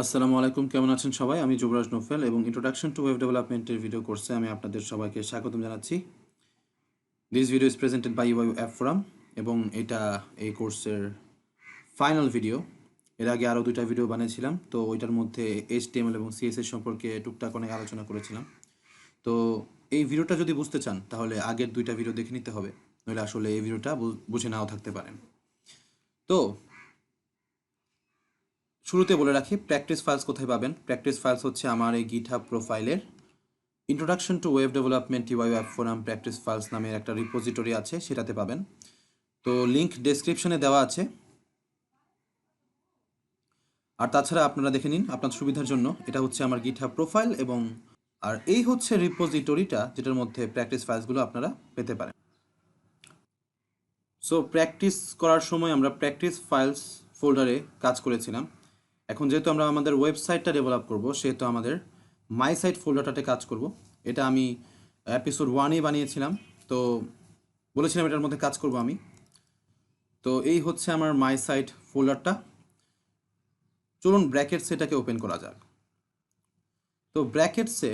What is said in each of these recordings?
আসসালামু আলাইকুম, কেমন আছেন সবাই? আমি যুবরাজ নোফেল এবং ইন্ট্রোডাকশন টু ওয়েব ডেভেলপমেন্টের ভিডিও কোর্সে আমি আপনাদের সবাইকে স্বাগতম জানাচ্ছি। This video is presented by UI app forum এবং এটা এই কোর্সের ফাইনাল ভিডিও। এর আগে আরও দুইটা ভিডিও বানিয়েছিলাম, তো ওইটার মধ্যে এইচটিএমএল এবং সিএসএস সম্পর্কে টুকটাক অনেক আলোচনা করেছিলাম। তো এই ভিডিওটা যদি বুঝতে চান তাহলে আগের দুইটা ভিডিও দেখে নিতে হবে, নইলে আসলে এই ভিডিওটা বুঝে নাও থাকতে পারেন। তো শুরুতে বলে রাখি, প্র্যাকটিস ফাইলস কোথায় পাবেন। প্র্যাকটিস ফাইলস হচ্ছে আমার এই গিটহাব প্রোফাইলের introduction to web development UI app forum practice files নামের একটা রিপোজিটরি আছে, সেটাতে পাবেন। তো লিঙ্ক ডেসক্রিপশনে দেওয়া আছে। আর তাছাড়া আপনারা দেখে নিন আপনার সুবিধার জন্য, এটা হচ্ছে আমার গিটহাব প্রোফাইল এবং আর এই হচ্ছে রিপোজিটরিটা যেটার মধ্যে প্র্যাকটিস ফাইলসগুলো আপনারা পেতে পারেন। সো প্র্যাকটিস করার সময় আমরা প্র্যাকটিস ফাইলস ফোল্ডারে কাজ করেছিলাম। এখন যেহেতু আমরা আমাদের ওয়েবসাইটটা ডেভেলপ করব, সেহেতু আমাদের মাই সাইট ফোল্ডারটাতে কাজ করব। এটা আমি এপিসোড 1-এ বানিয়েছিলাম, তো বলেছিলাম এটার মধ্যে কাজ করব আমি। তো এই হচ্ছে আমার মাই সাইট ফোল্ডারটা। চলুন ব্র্যাকেটসে এটাকে ওপেন করা যাক। তো ব্র্যাকেটসে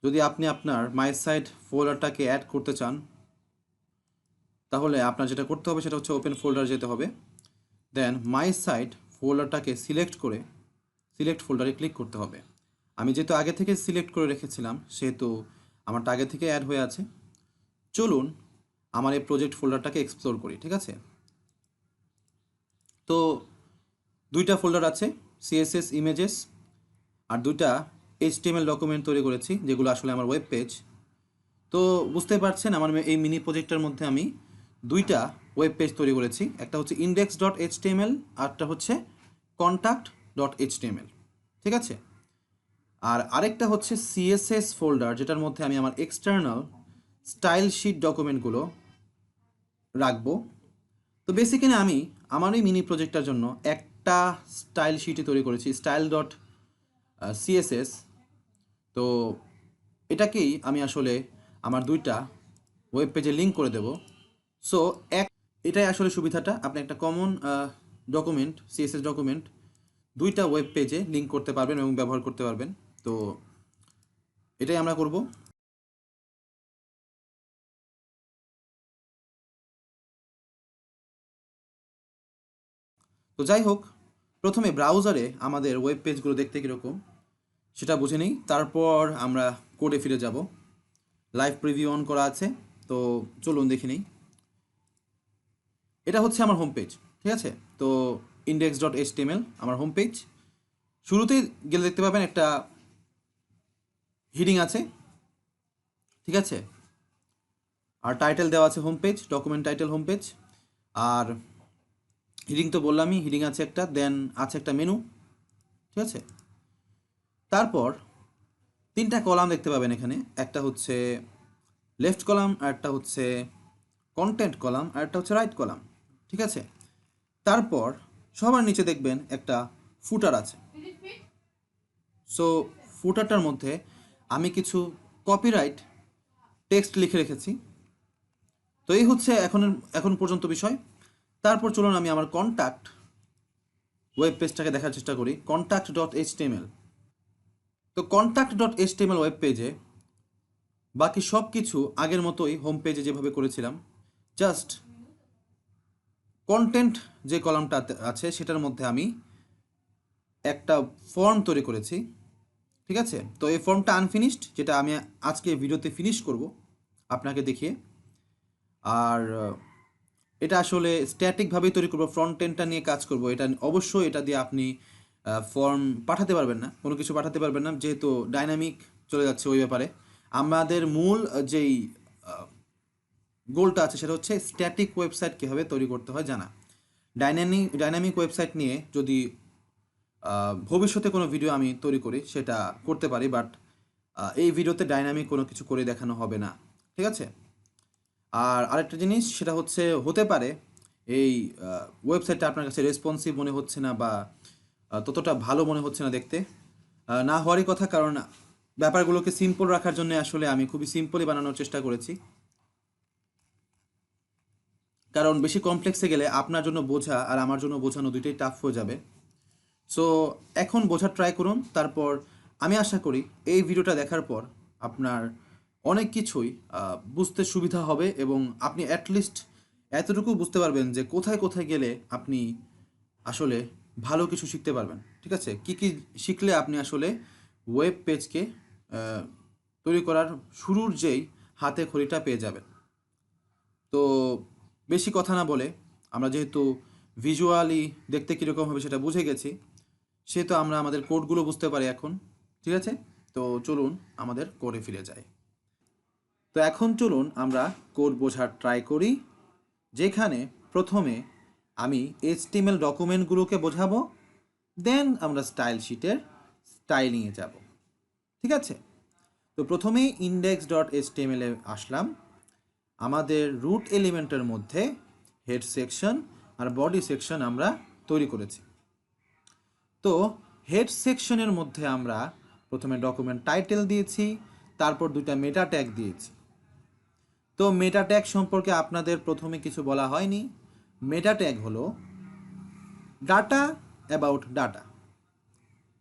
যদি আপনি আপনার মাই সাইট ফোল্ডারটাকে অ্যাড করতে চান, তাহলে আপনার যেটা করতে হবে সেটা হচ্ছে ওপেন ফোল্ডার যেতে হবে, দেন মাই সাইট ফোল্ডারটাকে সিলেক্ট করে সিলেক্ট ফোল্ডারে ক্লিক করতে হবে। আমি যেহেতু আগে থেকে সিলেক্ট করে রেখেছিলাম সেহেতু আমারটা আগে থেকে অ্যাড হয়ে আছে। চলুন আমার এই প্রজেক্ট ফোল্ডারটাকে এক্সপ্লোর করি, ঠিক আছে? তো দুইটা ফোল্ডার আছে, সিএসএস ইমেজেস, আর দুইটা এইচটিএমএল ডকুমেন্ট তৈরি করেছি যেগুলো আসলে আমার ওয়েব পেজ। তো বুঝতে পারছেন আমার এই মিনি প্রজেক্টের মধ্যে আমি দুইটা ওয়েব পেজ তৈরি করেছি, একটা হচ্ছে index.html আরটা হচ্ছে contact.html, ঠিক আছে? আর আরেকটা হচ্ছে সিএসএস ফোল্ডার যেটার মধ্যে আমি আমার এক্সটার্নাল স্টাইল শিট ডকুমেন্টগুলো রাখবো। তো বেসিক্যালি আমি আমার এই মিনি প্রজেক্টটার জন্য একটা স্টাইল শিটই তৈরি করেছি, style.css। তো এটাকেই আমি আসলে আমার দুইটা ওয়েব পেজে লিঙ্ক করে দেব। সো এটাই আসলে সুবিধাটা, আপনি একটা কমন ডকুমেন্ট, সিএসএস ডকুমেন্ট দুইটা ওয়েব পেজে লিঙ্ক করতে পারবেন এবং ব্যবহার করতে পারবেন। তো এটাই আমরা করব। তো যাই হোক, প্রথমে ব্রাউজারে আমাদের ওয়েব পেজগুলো দেখতে কীরকম সেটা বুঝে নিই, তারপর আমরা কোডে ফিরে যাব। লাইভ প্রিভিউ অন করা আছে, তো চলুন দেখে নিই। এটা হচ্ছে আমার হোম পেজ, ঠিক আছে? তো index.html আমার হোম পেজ। শুরুতেই গেলে দেখতে পাবেন একটা হিডিং আছে, ঠিক আছে? আর টাইটেল দেওয়া আছে home page, document title home page. আর হিডিং তো বললামই, হিডিং আছে একটা, দেন আছে একটা মেনু, ঠিক আছে? তারপর তিনটা কলাম দেখতে পাবেন এখানে, একটা হচ্ছে লেফট কলাম, আর একটা হচ্ছে কন্টেন্ট কলাম, আর একটা হচ্ছে রাইট কলাম, ঠিক আছে? তারপর সবার নিচে দেখবেন একটা ফুটার আছে। সো ফুটারটার মধ্যে আমি কিছু কপিরাইট টেক্সট লিখে রেখেছি। তো এই হচ্ছে এখন পর্যন্ত বিষয়। তারপর চলুন আমি আমার কন্ট্যাক্ট ওয়েব পেজটাকে দেখার চেষ্টা করি, contact.html। তো contact.html ওয়েব পেজে বাকি সব কিছু আগের মতোই হোম পেজে যেভাবে করেছিলাম, জাস্ট কন্টেন্ট যে কলামটা আছে সেটার মধ্যে আমি একটা ফর্ম তৈরি করেছি, ঠিক আছে? তো এই ফর্মটা আনফিনিশড, যেটা আমি আজকে ভিডিওতে ফিনিশ করব আপনাকে দেখিয়ে। আর এটা আসলে স্ট্যাটিকভাবেই তৈরি করবো, ফ্রন্ট এন্ডটা নিয়ে কাজ করব। এটা অবশ্যই এটা দিয়ে আপনি ফর্ম পাঠাতে পারবেন না, কোনো কিছু পাঠাতে পারবেন না, যেহেতু ডাইনামিক চলে যাচ্ছে ওই ব্যাপারে। আমাদের মূল যেই গোলটা আছে সেটা হচ্ছে স্ট্যাটিক ওয়েবসাইট কীভাবে তৈরি করতে হয় জানা। ডাইনামিক ওয়েবসাইট নিয়ে যদি ভবিষ্যতে কোনো ভিডিও আমি তৈরি করি সেটা করতে পারি, বাট এই ভিডিওতে ডাইনামিক কোনো কিছু করে দেখানো হবে না, ঠিক আছে? আর আরেকটা জিনিস সেটা হচ্ছে, হতে পারে এই ওয়েবসাইটটা আপনার কাছে রেসপন্সিভ মনে হচ্ছে না বা ততটা ভালো মনে হচ্ছে না দেখতে, না হওয়ারই কথা, কারণ ব্যাপারগুলোকে সিম্পল রাখার জন্য আসলে আমি খুবই সিম্পলই বানানোর চেষ্টা করেছি। কারণ বেশি কমপ্লেক্সে গেলে আপনার জন্য বোঝা আর আমার জন্য বোঝানো দুইটাই টাফ হয়ে যাবে। সো এখন বোঝার ট্রাই করুন, তারপর আমি আশা করি এই ভিডিওটা দেখার পর আপনার অনেক কিছুই বুঝতে সুবিধা হবে এবং আপনি অ্যাটলিস্ট এতটুকু বুঝতে পারবেন যে কোথায় কোথায় গেলে আপনি আসলে ভালো কিছু শিখতে পারবেন। ঠিক আছে, কি কি শিখলে আপনি আসলে ওয়েব পেজকে তৈরি করার শুরুর যেই হাতে খড়িটা পেয়ে যাবেন। তো বেশি কথা না বলে, আমরা যেহেতু ভিজুয়ালি দেখতে কীরকম হবে সেটা বুঝে গেছি, সেহেতু আমরা আমাদের কোডগুলো বুঝতে পারি এখন। ঠিক আছে, তো চলুন আমাদের কোডে ফিরে যাই। তো এখন চলুন আমরা কোড বোঝার ট্রাই করি, যেখানে প্রথমে আমি HTML ডকুমেন্টগুলোকে বোঝাবো, দেন আমরা স্টাইল শিটের স্টাইলিংয়ে যাব। ঠিক আছে, তো প্রথমেই index.html এ আসলাম। আমাদের রুট এলিমেন্টের মধ্যে হেড সেকশন আর বডি সেকশন আমরা তৈরি করেছি। তো হেড সেকশনের মধ্যে আমরা প্রথমে ডকুমেন্ট টাইটেল দিয়েছি, তারপর দুইটা মেটা ট্যাগ দিয়েছি। তো মেটা ট্যাগ সম্পর্কে আপনাদের প্রথমে কিছু বলা হয়নি। মেটা ট্যাগ হলো ডাটা অ্যাবাউট ডাটা।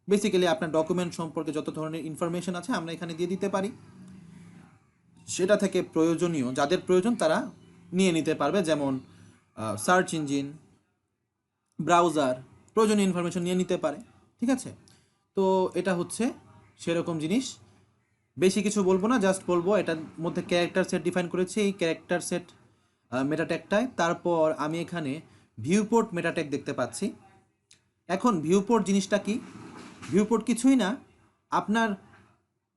বেসিক্যালি আপনার ডকুমেন্ট সম্পর্কে যত ধরনের ইনফরমেশন আছে আমরা এখানে দিয়ে দিতে পারি, সেটা থেকে প্রয়োজনীয় যাদের প্রয়োজন তারা নিয়ে নিতে পারবে, যেমন সার্চ ইঞ্জিন, ব্রাউজার, প্রয়োজনীয় ইনফরমেশন নিয়ে নিতে পারে। ঠিক আছে, তো এটা হচ্ছে সেরকম জিনিস। বেশি কিছু বলবো না, জাস্ট বলবো এটার মধ্যে ক্যারেক্টার সেট ডিফাইন করেছি, এই ক্যারেক্টার সেট মেটা ট্যাগটায়। তারপর আমি এখানে ভিউপোর্ট মেটা ট্যাগ দেখতে পাচ্ছি। এখন ভিউপোর্ট জিনিসটা কি? ভিউপোর্ট কিছুই না,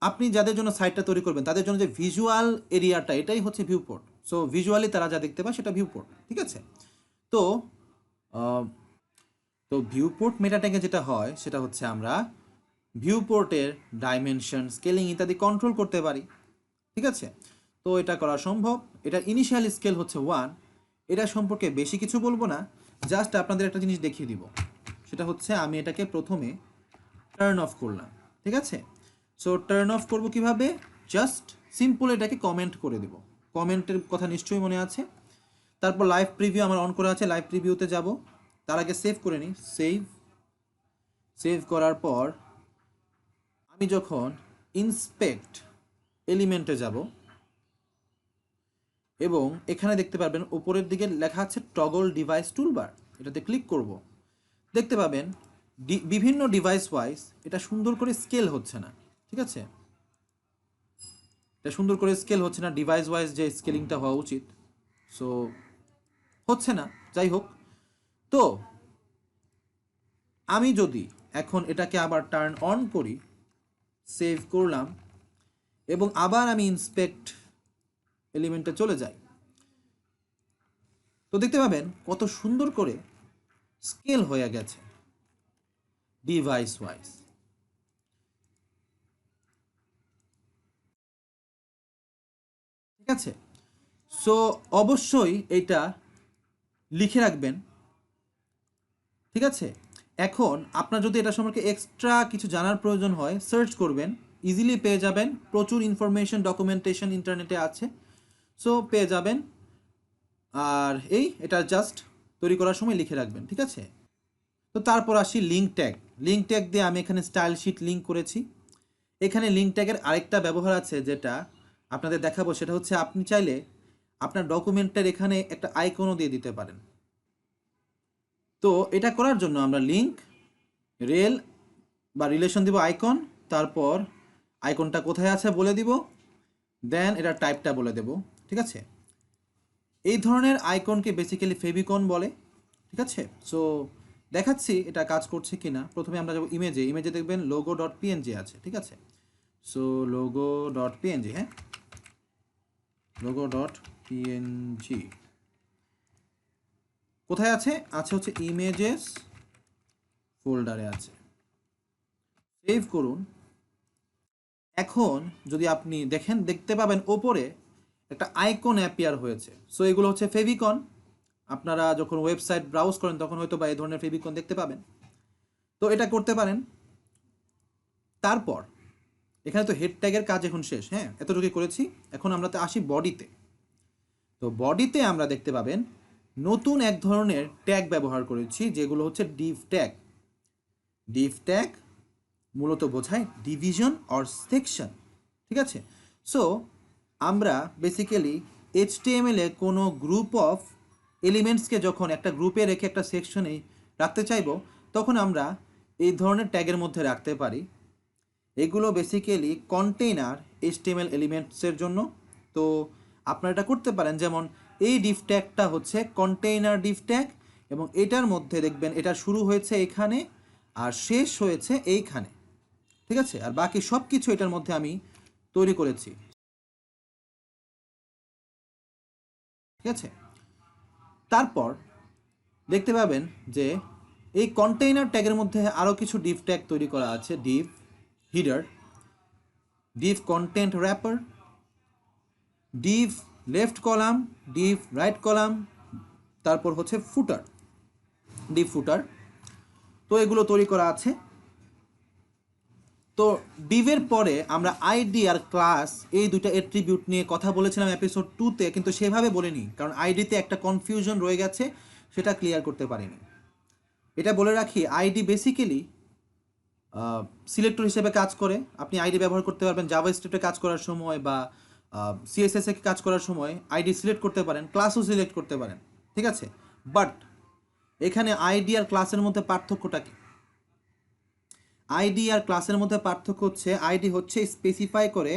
আপনি যাদের জন্য সাইটটা তৈরি করবেন তাদের জন্য যে ভিজুয়াল এরিয়াটা, এটাই হচ্ছে ভিউপোর্ট। সো ভিজুয়ালি তারা যা দেখতে পায় সেটা ভিউপোর্ট। ঠিক আছে, তো আহ, তো ভিউপোর্ট মেটা ট্যাগে যেটা হয় সেটা হচ্ছে আমরা ভিউপোর্টের ডাইমেনশন, স্কেলিং ইত্যাদি কন্ট্রোল করতে পারি। ঠিক আছে, তো এটা করা সম্ভব। এটার ইনিশিয়াল স্কেল হচ্ছে 1। এটা সম্পর্কে বেশি কিছু বলবো না, জাস্ট আপনাদের একটা জিনিস দেখিয়ে দিব। সেটা হচ্ছে আমি এটাকে প্রথমে টার্ন অফ করলাম। ঠিক আছে, সো টার্ন অফ করবো কিভাবে? জাস্ট সিম্পল এটাকে কমেন্ট করে দেব। কমেন্টের কথা নিশ্চয়ই মনে আছে। তারপর লাইভ প্রিভিউ আমার অন করা আছে, লাইভ প্রিভিউতে যাব। তার আগে সেভ করে নিই। সেভ করার পর আমি যখন ইন্সপেক্ট এলিমেন্টে যাব এবং এখানে দেখতে পারবেন উপরের দিকে লেখা আছে টগল ডিভাইস টুলবার, এটাতে ক্লিক করব। দেখতে পাবেন বিভিন্ন ডিভাইস ওয়াইজ এটা সুন্দর করে স্কেল হচ্ছে না। ঠিক আছে, এটা সুন্দর করে স্কেল হচ্ছে না, ডিভাইস ওয়াইজ যে স্কেলিংটা হওয়া উচিত, সো হচ্ছে না। যাই হোক, তো আমি যদি এখন এটাকে আবার টার্ন অন করি, সেভ করলাম এবং আবার আমি ইন্সপেক্ট এলিমেন্টে চলে যাই, তো দেখতে পাবেন কত সুন্দর করে স্কেল হয়ে গেছে ডিভাইস ওয়াইজ। ঠিক আছে, সো অবশ্যই এটা লিখে রাখবেন। ঠিক আছে, এখন আপনার যদি এটা সম্পর্কে এক্সট্রা কিছু জানার প্রয়োজন হয়, সার্চ করবেন, ইজিলি পেয়ে যাবেন। প্রচুর ইনফরমেশন, ডকুমেন্টেশন ইন্টারনেটে আছে, সো পেয়ে যাবেন। আর এটা জাস্ট তৈরি করার সময় লিখে রাখবেন। ঠিক আছে, তো তারপর আসি লিঙ্ক ট্যাগ। লিঙ্ক ট্যাগ দিয়ে আমি এখানে স্টাইল শিট লিঙ্ক করেছি। এখানে লিঙ্ক ট্যাগের আরেকটা ব্যবহার আছে যেটা আপনাদের দেখাবো, সেটা হচ্ছে আপনি চাইলে আপনার ডকুমেন্টের এখানে একটা আইকনও দিয়ে দিতে পারেন। তো এটা করার জন্য আমরা লিঙ্ক রেল বা রিলেশন দিব আইকন, তারপর আইকনটা কোথায় আছে বলে দিব, দেন এটা টাইপটা বলে দেব। ঠিক আছে, এই ধরনের আইকনকে বেসিক্যালি ফেভিকন বলে। ঠিক আছে, সো দেখাচ্ছি এটা কাজ করছে কি না। প্রথমে আমরা যাবো ইমেজে দেখবেন লোগো ডট পিএনজি আছে। ঠিক আছে, সো লোগো ডট পিএনজি, হ্যাঁ, লোগো ডট পিএনজি কোথায় আছে? হচ্ছে ইমেজেস ফোল্ডারে আছে। সেভ করুন। এখন যদি আপনি দেখতে পাবেন ওপরে একটা আইকন অ্যাপিয়ার হয়েছে। সো এগুলো হচ্ছে ফেভিকন। আপনারা যখন ওয়েবসাইট ব্রাউজ করেন তখন হয়তো বা এই ধরনের ফেভিকন দেখতে পাবেন। তো এটা করতে পারেন। তারপর এখানে তো হেড ট্যাগের কাজ এখন শেষ, হ্যাঁ, এতটুকু করেছি। এখন আমরা তো আসি বডিতে। তো বডিতে আমরা দেখতে পাবেন নতুন এক ধরনের ট্যাগ ব্যবহার করেছি, যেগুলো হচ্ছে ডিভ ট্যাগ। ডিভ ট্যাগ মূলত বোঝায় ডিভিশন অর সেকশন, ঠিক আছে। সো আমরা বেসিক্যালি HTML এ কোনো গ্রুপ অফ এলিমেন্টসকে যখন একটা গ্রুপে রেখে একটা সেকশনে রাখতে চাইবো, তখন আমরা এই ধরনের ট্যাগের মধ্যে রাখতে পারি। এগুলো বেসিক্যালি কন্টেইনার HTML এলিমেন্টসের জন্য। তো আপনারা এটা করতে পারেন, যেমন এই ডিভ ট্যাগটা হচ্ছে কন্টেইনার ডিভ ট্যাগ, এবং এটার মধ্যে দেখবেন এটা শুরু হয়েছে এখানে আর শেষ হয়েছে এইখানে, ঠিক আছে। আর বাকি সব কিছু এটার মধ্যে আমি তৈরি করেছি, ঠিক আছে। তারপর দেখতে পাবেন যে এই কন্টেইনার ট্যাগের মধ্যে আরও কিছু ডিভ ট্যাগ তৈরি করা আছে। Div header, div content wrapper, div left column, div right column, তারপর হচ্ছে ফুটার, ডিভ ফুটার। তো এগুলো তৈরি করা আছে। তো ডিভের পরে আমরা আইডি আর ক্লাস এই দুইটা অ্যাট্রিবিউট নিয়ে কথা বলেছিলাম এপিসোড 2-তে, কিন্তু সেভাবে বলিনি, কারণ আইডিতে একটা কনফিউশন রয়ে গেছে, সেটা ক্লিয়ার করতে পারিনি। এটা বলে রাখি, আইডি বেসিক্যালি সিলেক্টর হিসেবে কাজ করে। আপনি আইডি ব্যবহার করতে পারবেন জাভাস্ক্রিপ্টে কাজ করার সময় বা CSS এ কাজ করার সময় আইডি সিলেক্ট করতে পারেন, ক্লাসও সিলেক্ট করতে পারেন, ঠিক আছে। বাট এখানে আইডি আর ক্লাসের মধ্যে পার্থক্যটা কি? আইডি আর ক্লাসের মধ্যে পার্থক্য হচ্ছে, আইডি হচ্ছে স্পেসিফাই করে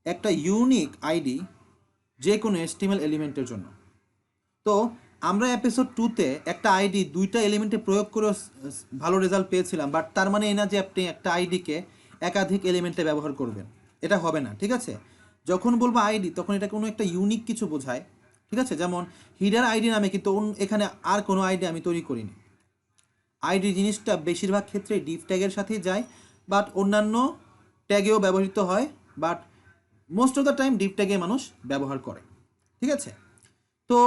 একটা ইউনিক আইডি যে কোনো HTML এলিমেন্টের জন্য। তো আমরা এপিসোড 2-তে একটা আইডি দুইটা এলিমেন্টে প্রয়োগ করে ভালো রেজাল্ট পেয়েছিলাম, বাট তার মানে এই না যে আপনি একটা আইডিকে একাধিক এলিমেন্টে ব্যবহার করবেন, এটা হবে না, ঠিক আছে। যখন বলবো আইডি, তখন এটা কোনো একটা ইউনিক কিছু বোঝায়, ঠিক আছে। যেমন হিডার আইডি নামে কিন্তু এখানে আর কোনো আইডি আমি তৈরি করিনি। আইডি জিনিসটা বেশিরভাগ ক্ষেত্রে ডিভ ট্যাগের সাথেই যায়, বাট অন্যান্য ট্যাগেও ব্যবহৃত হয়, but most of the time div ট্যাগে মানুষ ব্যবহার করে, ঠিক আছে। তো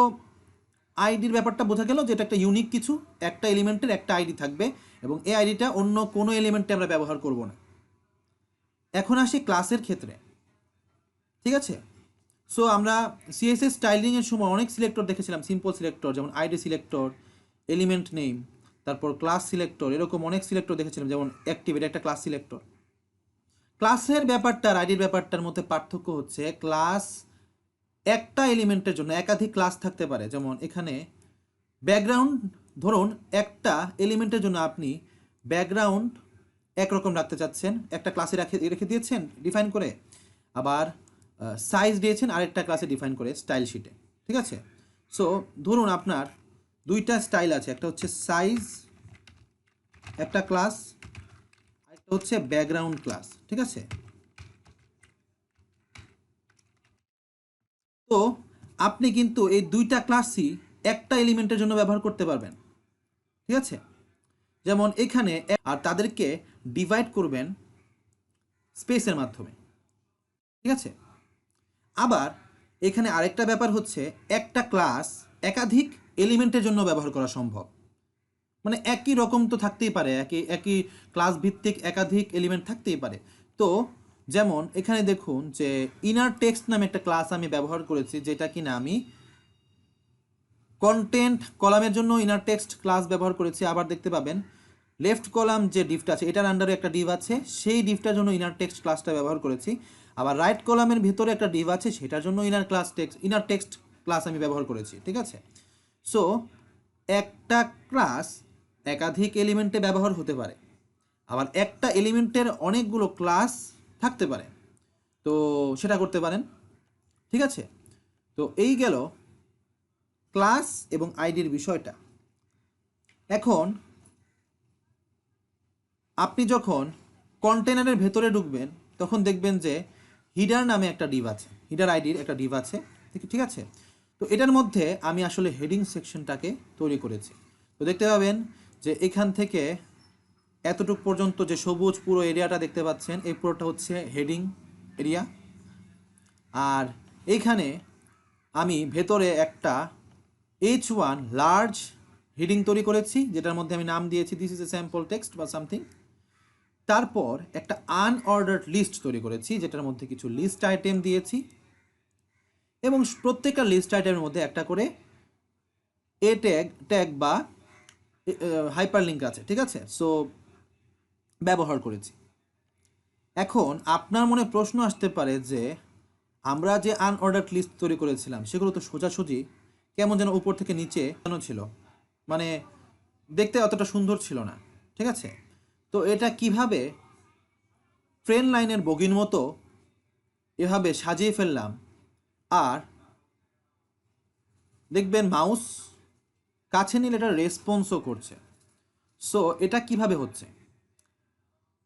আইডির ব্যাপারটা বোঝা গেল যে এটা একটা ইউনিক কিছু, একটা এলিমেন্টের একটা আইডি থাকবে, এবং এই আইডিটা অন্য কোনো এলিমেন্টে আমরা ব্যবহার করব না। এখন আসি ক্লাসের ক্ষেত্রে, ঠিক আছে। সো আমরা CSS স্টাইলিংয়ের সময় অনেক সিলেক্টর দেখেছিলাম, সিম্পল সিলেক্টর, যেমন আইডি সিলেক্টর, এলিমেন্ট নেম, তারপর ক্লাস সিলেক্টর, এরকম অনেক সিলেক্টর দেখেছিলাম, যেমন অ্যাক্টিভ, এটা একটা ক্লাস সিলেক্টর। ক্লাসের ব্যাপারটা আর আইডির ব্যাপারটার মধ্যে পার্থক্য হচ্ছে, ক্লাস একটা এলিমেন্টের জন্য একাধিক ক্লাস থাকতে পারে। যেমন এখানে ব্যাকগ্রাউন্ড, ধরুন একটা এলিমেন্টের জন্য আপনি ব্যাকগ্রাউন্ড একরকম রাখতে চাচ্ছেন, একটা ক্লাসে রেখে দিয়েছেন ডিফাইন করে, আবার সাইজ দিয়েছেন আরেকটা ক্লাসে ডিফাইন করে স্টাইল শিটে, ঠিক আছে। সো ধরুন আপনার দুইটা স্টাইল আছে, একটা হচ্ছে সাইজ একটা ক্লাস, আরেকটা হচ্ছে ব্যাকগ্রাউন্ড ক্লাস, ঠিক আছে। তো আপনি কিন্তু এই দুইটা ক্লাসই একটা এলিমেন্টের জন্য ব্যবহার করতে পারবেন, ঠিক আছে। যেমন এখানে, আর তাদেরকে ডিভাইড করবেন স্পেসের মাধ্যমে, ঠিক আছে। আবার এখানে আরেকটা ব্যাপার হচ্ছে, একটা ক্লাস একাধিক এলিমেন্টের জন্য ব্যবহার করা সম্ভব, মানে একই রকম তো থাকতেই পারে, একই একই ক্লাস ভিত্তিক একাধিক এলিমেন্ট থাকতেই পারে। তো যেমন এখানে দেখুন যে ইনার টেক্সট নামে একটা ক্লাস আমি ব্যবহার করেছি, যেটা কিনা আমি কন্টেন্ট কলামের জন্য ইনার টেক্সট ক্লাস ব্যবহার করেছি। আবার দেখতে পাবেন লেফট কলাম যে ডিভটা আছে, এটার আন্ডারে একটা ডিভ আছে, সেই ডিভটার জন্য ইনার টেক্সট ক্লাসটা ব্যবহার করেছি। আবার রাইট কলামের ভিতরে একটা ডিভ আছে, সেটার জন্য ইনার টেক্সট ক্লাস আমি ব্যবহার করেছি, ঠিক আছে। সো একটা ক্লাস একাধিক এলিমেন্টে ব্যবহার হতে পারে, আবার একটা এলিমেন্টের অনেকগুলো ক্লাস থাকতে পারে, তো সেটা করতে পারেন, ঠিক আছে। তো এই গেল ক্লাস এবং আইডির বিষয়টা। এখন আপনি যখন কন্টেনারের ভেতরে ঢুকবেন, তখন দেখবেন যে হিডার নামে একটা ডিভ আছে, হিডার আইডির একটা ডিভ আছে, ঠিক আছে। তো এটার মধ্যে আমি আসলে হেডিং সেকশনটাকে তৈরি করেছি। তো দেখতে পাবেন যে এখান থেকে এতটুক পর্যন্ত যে সবুজ পুরো এরিয়াটা দেখতে পাচ্ছেন, এই পুরোটা হচ্ছে হেডিং এরিয়া। আর এইখানে আমি ভেতরে একটা H1 লার্জ হেডিং তৈরি করেছি, যেটার মধ্যে আমি নাম দিয়েছি this is a sample text বা সামথিং। তারপর একটা আনঅর্ডার্ড লিস্ট তৈরি করেছি, যেটার মধ্যে কিছু লিস্ট আইটেম দিয়েছি, এবং প্রত্যেকটা লিস্ট আইটেমের মধ্যে একটা করে ট্যাগ বা হাইপার লিঙ্ক আছে, ঠিক আছে। সো ব্যবহার করেছি। এখন আপনার মনে প্রশ্ন আসতে পারে যে আমরা যে আনঅর্ডার্ড লিস্ট তৈরি করেছিলাম সেগুলো তো সোজাসুজি কেমন যেন উপর থেকে নিচে কেন ছিল, মানে দেখতে অতটা সুন্দর ছিল না। ঠিক আছে, তো এটা কিভাবে ট্রেন লাইনের বগির মতো এভাবে সাজিয়ে ফেললাম, আর দেখবেন মাউস কাছে নিলে এটা রেসপন্সও করছে। সো এটা কিভাবে হচ্ছে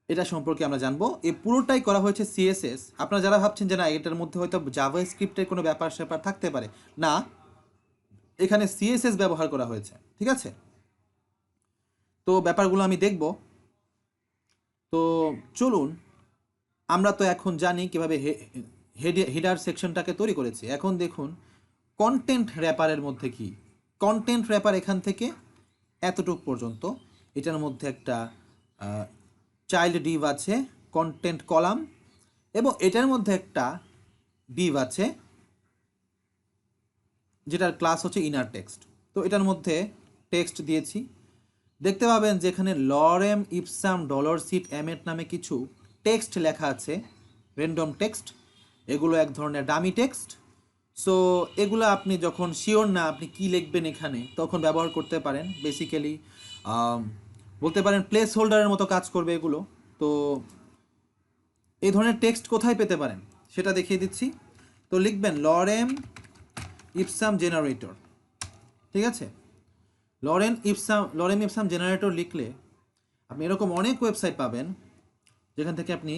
এটা সম্পর্কে আমরা জানবো। এই পুরোটাই করা হয়েছে সিএসএস। আপনারা যারা ভাবছেন যে না এটার মধ্যে হয়তো জাভা স্ক্রিপ্টের কোনো ব্যাপার স্যাপার থাকতে পারে, না, এখানে সিএসএস ব্যবহার করা হয়েছে। ঠিক আছে, তো ব্যাপারগুলো আমি দেখব। তো চলুন, আমরা তো এখন জানি কীভাবে হেডার সেকশনটাকে তৈরি করেছি। এখন দেখুন কন্টেন্ট র্যাপারের মধ্যে কি। কন্টেন্ট র্যাপার এখান থেকে এতটুক পর্যন্ত, এটার মধ্যে একটা চাইল্ড ডিভ আছে, কন্টেন্ট কলাম, এবং এটার মধ্যে একটা ডিভ আছে যেটার ক্লাস হচ্ছে ইনার টেক্সট। তো এটার মধ্যে টেক্সট দিয়েছি। দেখতে পাবেন যে এখানে lorem ipsum dolor sit amet নামে কিছু টেক্সট লেখা আছে, র্যান্ডম টেক্সট। এগুলো এক ধরনের ডামি টেক্সট। সো এগুলো আপনি যখন শিওর না আপনি কি লিখবেন এখানে, তখন ব্যবহার করতে পারেন। বেসিক্যালি বলতে পারেন প্লেস হোল্ডারের মতো কাজ করবে এগুলো। তো এই ধরনের টেক্সট কোথায় পেতে পারেন সেটা দেখিয়ে দিচ্ছি। তো লিখবেন লরেম ইপসাম জেনারেটর। ঠিক আছে, লরেম ইপসাম জেনারেটর লিখলে আপনি এরকম অনেক ওয়েবসাইট পাবেন যেখান থেকে আপনি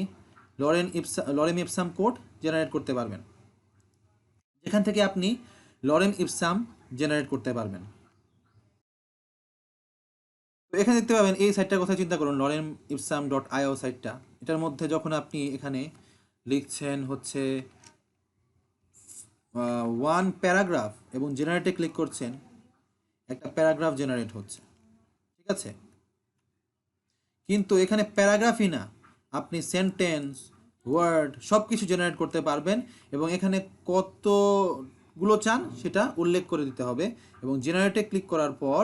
লরেম ইপসাম কোড জেনারেট করতে পারবেন, যেখান থেকে আপনি লরেম ইপসাম জেনারেট করতে পারবেন। তো এখানে দেখতে পাবেন এই সাইটটার কথা চিন্তা করুন, লরেম ইপসাম .io সাইটটা। এটার মধ্যে যখন আপনি এখানে লিখছেন হচ্ছে ওয়ান প্যারাগ্রাফ এবং জেনারেটে ক্লিক করছেন, একটা প্যারাগ্রাফ জেনারেট হচ্ছে। ঠিক আছে, কিন্তু এখানে প্যারাগ্রাফই না, আপনি সেন্টেন্স, ওয়ার্ড সব কিছু জেনারেট করতে পারবেন, এবং এখানে কতগুলো চান সেটা উল্লেখ করে দিতে হবে। এবং জেনারেটে ক্লিক করার পর,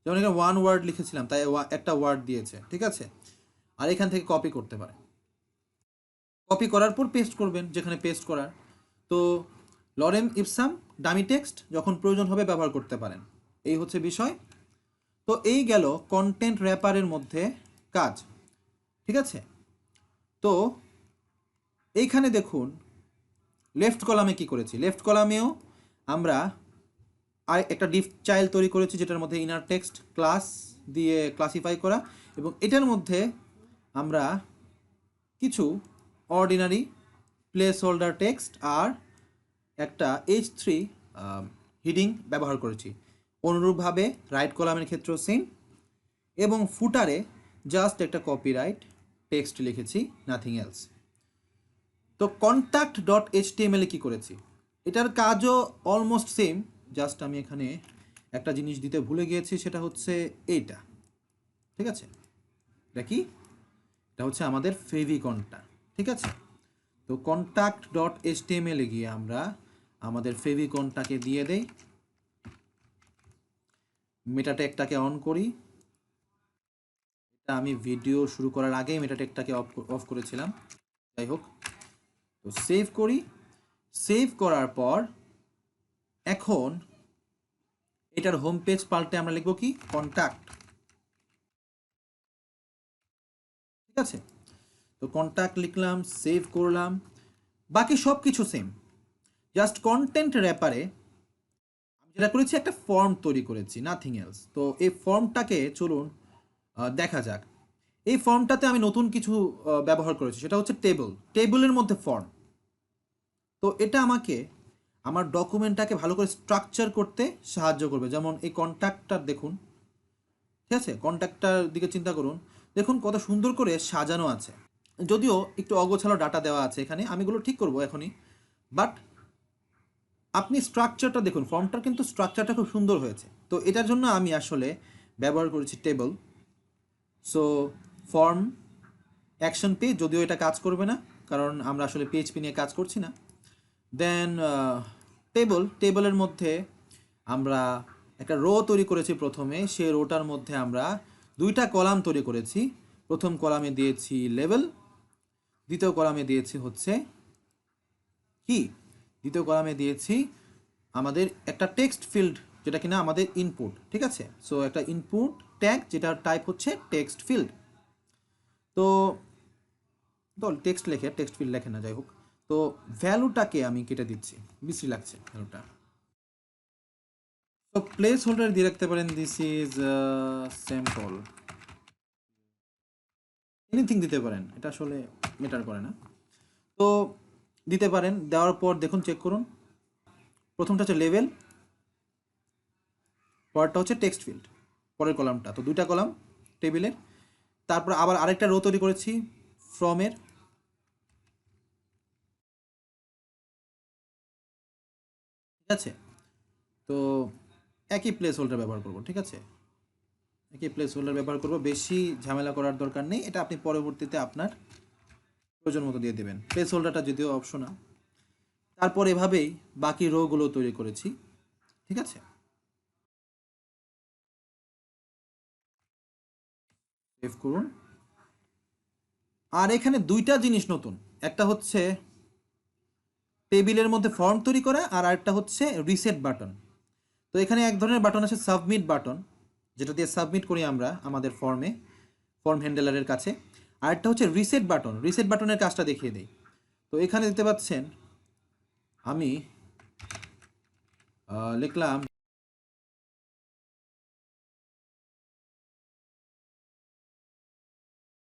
যেমন এখানে ওয়ান ওয়ার্ড লিখেছিলাম তাই একটা ওয়ার্ড দিয়েছে। ঠিক আছে, আর এখান থেকে কপি করতে পারেন। কপি করার পর পেস্ট করবেন যেখানে পেস্ট করার। তো লরেম ইপসাম ডামি টেক্সট যখন প্রয়োজন হবে ব্যবহার করতে পারেন, এই হচ্ছে বিষয়। তো এই গেল কন্টেন্ট র্যাপারের মধ্যে কাজ। ঠিক আছে, তো এইখানে দেখুন লেফট কলামে কি করেছি। লেফট কলামেও আমরা আর একটা ডিফ চাইল্ড তৈরি করেছি যেটার মধ্যে ইনার টেক্সট ক্লাস দিয়ে ক্লাসিফাই করা, এবং এটার মধ্যে আমরা কিছু অর্ডিনারি প্লেস হোল্ডার টেক্সট আর একটা H3 হিডিং ব্যবহার করেছি। অনুরূপভাবে রাইট কলামের ক্ষেত্রেও সেম, এবং ফুটারে জাস্ট একটা কপিরাইট টেক্সট লিখেছি, নাথিং এলস। তো contact.html কি করেছি, এটার কাজও অলমোস্ট সেম। জাস্ট আমি এখানে একটা জিনিস দিতে ভুলে গিয়েছি, সেটা হচ্ছে এইটা। ঠিক আছে, এটা কি, এটা হচ্ছে আমাদের ফেভিকনটা। ঠিক আছে, তো contact.html এ গিয়ে আমরা আমাদের ফেভিকনটাকে দিয়ে দেই, মেটা ট্যাগটাকে অন করি। এটা আমি ভিডিও শুরু করার আগেই মেটা ট্যাগটাকে অফ করেছিলাম, যাই হোক। তো সেভ করি। সেভ করার পর এখন এটার হোম পেজ পাল্টে আমরা লিখব কি, কন্ট্যাক্ট। ঠিক আছে, তো কন্ট্যাক্ট লিখলাম, সেভ করলাম, বাকি সব কিছু সেম। জাস্ট কন্টেন্ট র্যাপারে আমি যেটা করেছি একটা ফর্ম তৈরি করেছি, নাথিং এলস। তো এই ফর্মটাকে চলুন দেখা যাক। এই ফর্মটাতে আমি নতুন কিছু ব্যবহার করেছি, সেটা হচ্ছে টেবিলের মধ্যে ফর্ম। তো এটা আমাকে আমার ডকুমেন্টটাকে ভালো করে স্ট্রাকচার করতে সাহায্য করবে। যেমন এই কন্ট্যাক্টটা দেখুন, ঠিক আছে, কন্ট্যাক্টটার দিকে চিন্তা করুন, দেখুন কত সুন্দর করে সাজানো আছে। যদিও একটু অগোছালো ডাটা দেওয়া আছে এখানে, আমি এগুলো ঠিক করবো এখনই, বাট আপনি স্ট্রাকচারটা দেখুন, ফর্মটার কিন্তু স্ট্রাকচারটা খুব সুন্দর হয়েছে। তো এটার জন্য আমি আসলে ব্যবহার করেছি table. So form action page, যদিও এটা কাজ করবে না কারণ আমরা আসলে পিএইচপি নিয়ে কাজ করছি না। দেন টেবলের মধ্যে আমরা একটা রো তৈরি করেছি প্রথমে, সেই রোটার মধ্যে আমরা দুইটা কলাম তৈরি করেছি। প্রথম কলামে দিয়েছি লেভেল, দ্বিতীয় কলামে দিয়েছি হচ্ছে কি, দ্বিতীয় কলামে দিয়েছি আমাদের একটা টেক্সট ফিল্ড, যেটা কিনা আমাদের ইনপুট। ঠিক আছে, সো একটা ইনপুট ট্যাগ যেটার টাইপ হচ্ছে টেক্সট ফিল্ড। তো টেক্সট লেখে, টেক্সট ফিল্ড লেখে না, যাই হোক। তো ভ্যালুটাকে আমি কেটে দিচ্ছি, বিশ্রী লাগছে ভ্যালুটা। তো প্লেস হোল্ডার দিয়ে রাখতে পারেন দিস ইজ স্যাম্পল, এনিথিং দিতে পারেন, এটা আসলে ম্যাটার করে না। তো দিতে পারেন, দেওয়ার পর দেখুন চেক করুন, প্রথমটা হচ্ছে লেভেল, পরেরটা হচ্ছে টেক্সট ফিল্ড, পরের কলামটা। তো দুইটা কলাম টেবিলের। তারপর আবার আরেকটা রো তৈরি করেছি ফ্রমের, ঠিক আছে। তো একই প্লেস হোল্ডার ব্যবহার করব, ঠিক আছে, একই প্লেস হোল্ডার ব্যবহার করব, বেশি ঝামেলা করার দরকার নেই, এটা আপনি পরবর্তীতে আপনার প্রয়োজন মতো দিয়ে দেবেন। প্লেস হোল্ডারটা যদিও অপশনাল। তারপর এভাবেই বাকি রোগুলো তৈরি করেছি, ঠিক আছে। সেভ করুন। আর এখানে দুইটা জিনিস নতুন, একটা হচ্ছে টেবিলের মধ্যে ফর্ম তৈরি করা, আর আরেকটা হচ্ছে রিসেট বাটন। তো এখানে এক ধরনের বাটন আছে সাবমিট বাটন, যেটা দিয়ে সাবমিট করি আমরা আমাদের ফর্ম হ্যান্ডেলারের কাছে। আরেকটা হচ্ছে রিসেট বাটন, রিসেট বাটনের কাজটা দেখিয়ে দিই। তো এখানে দেখতে পাচ্ছেন আমি লিখলাম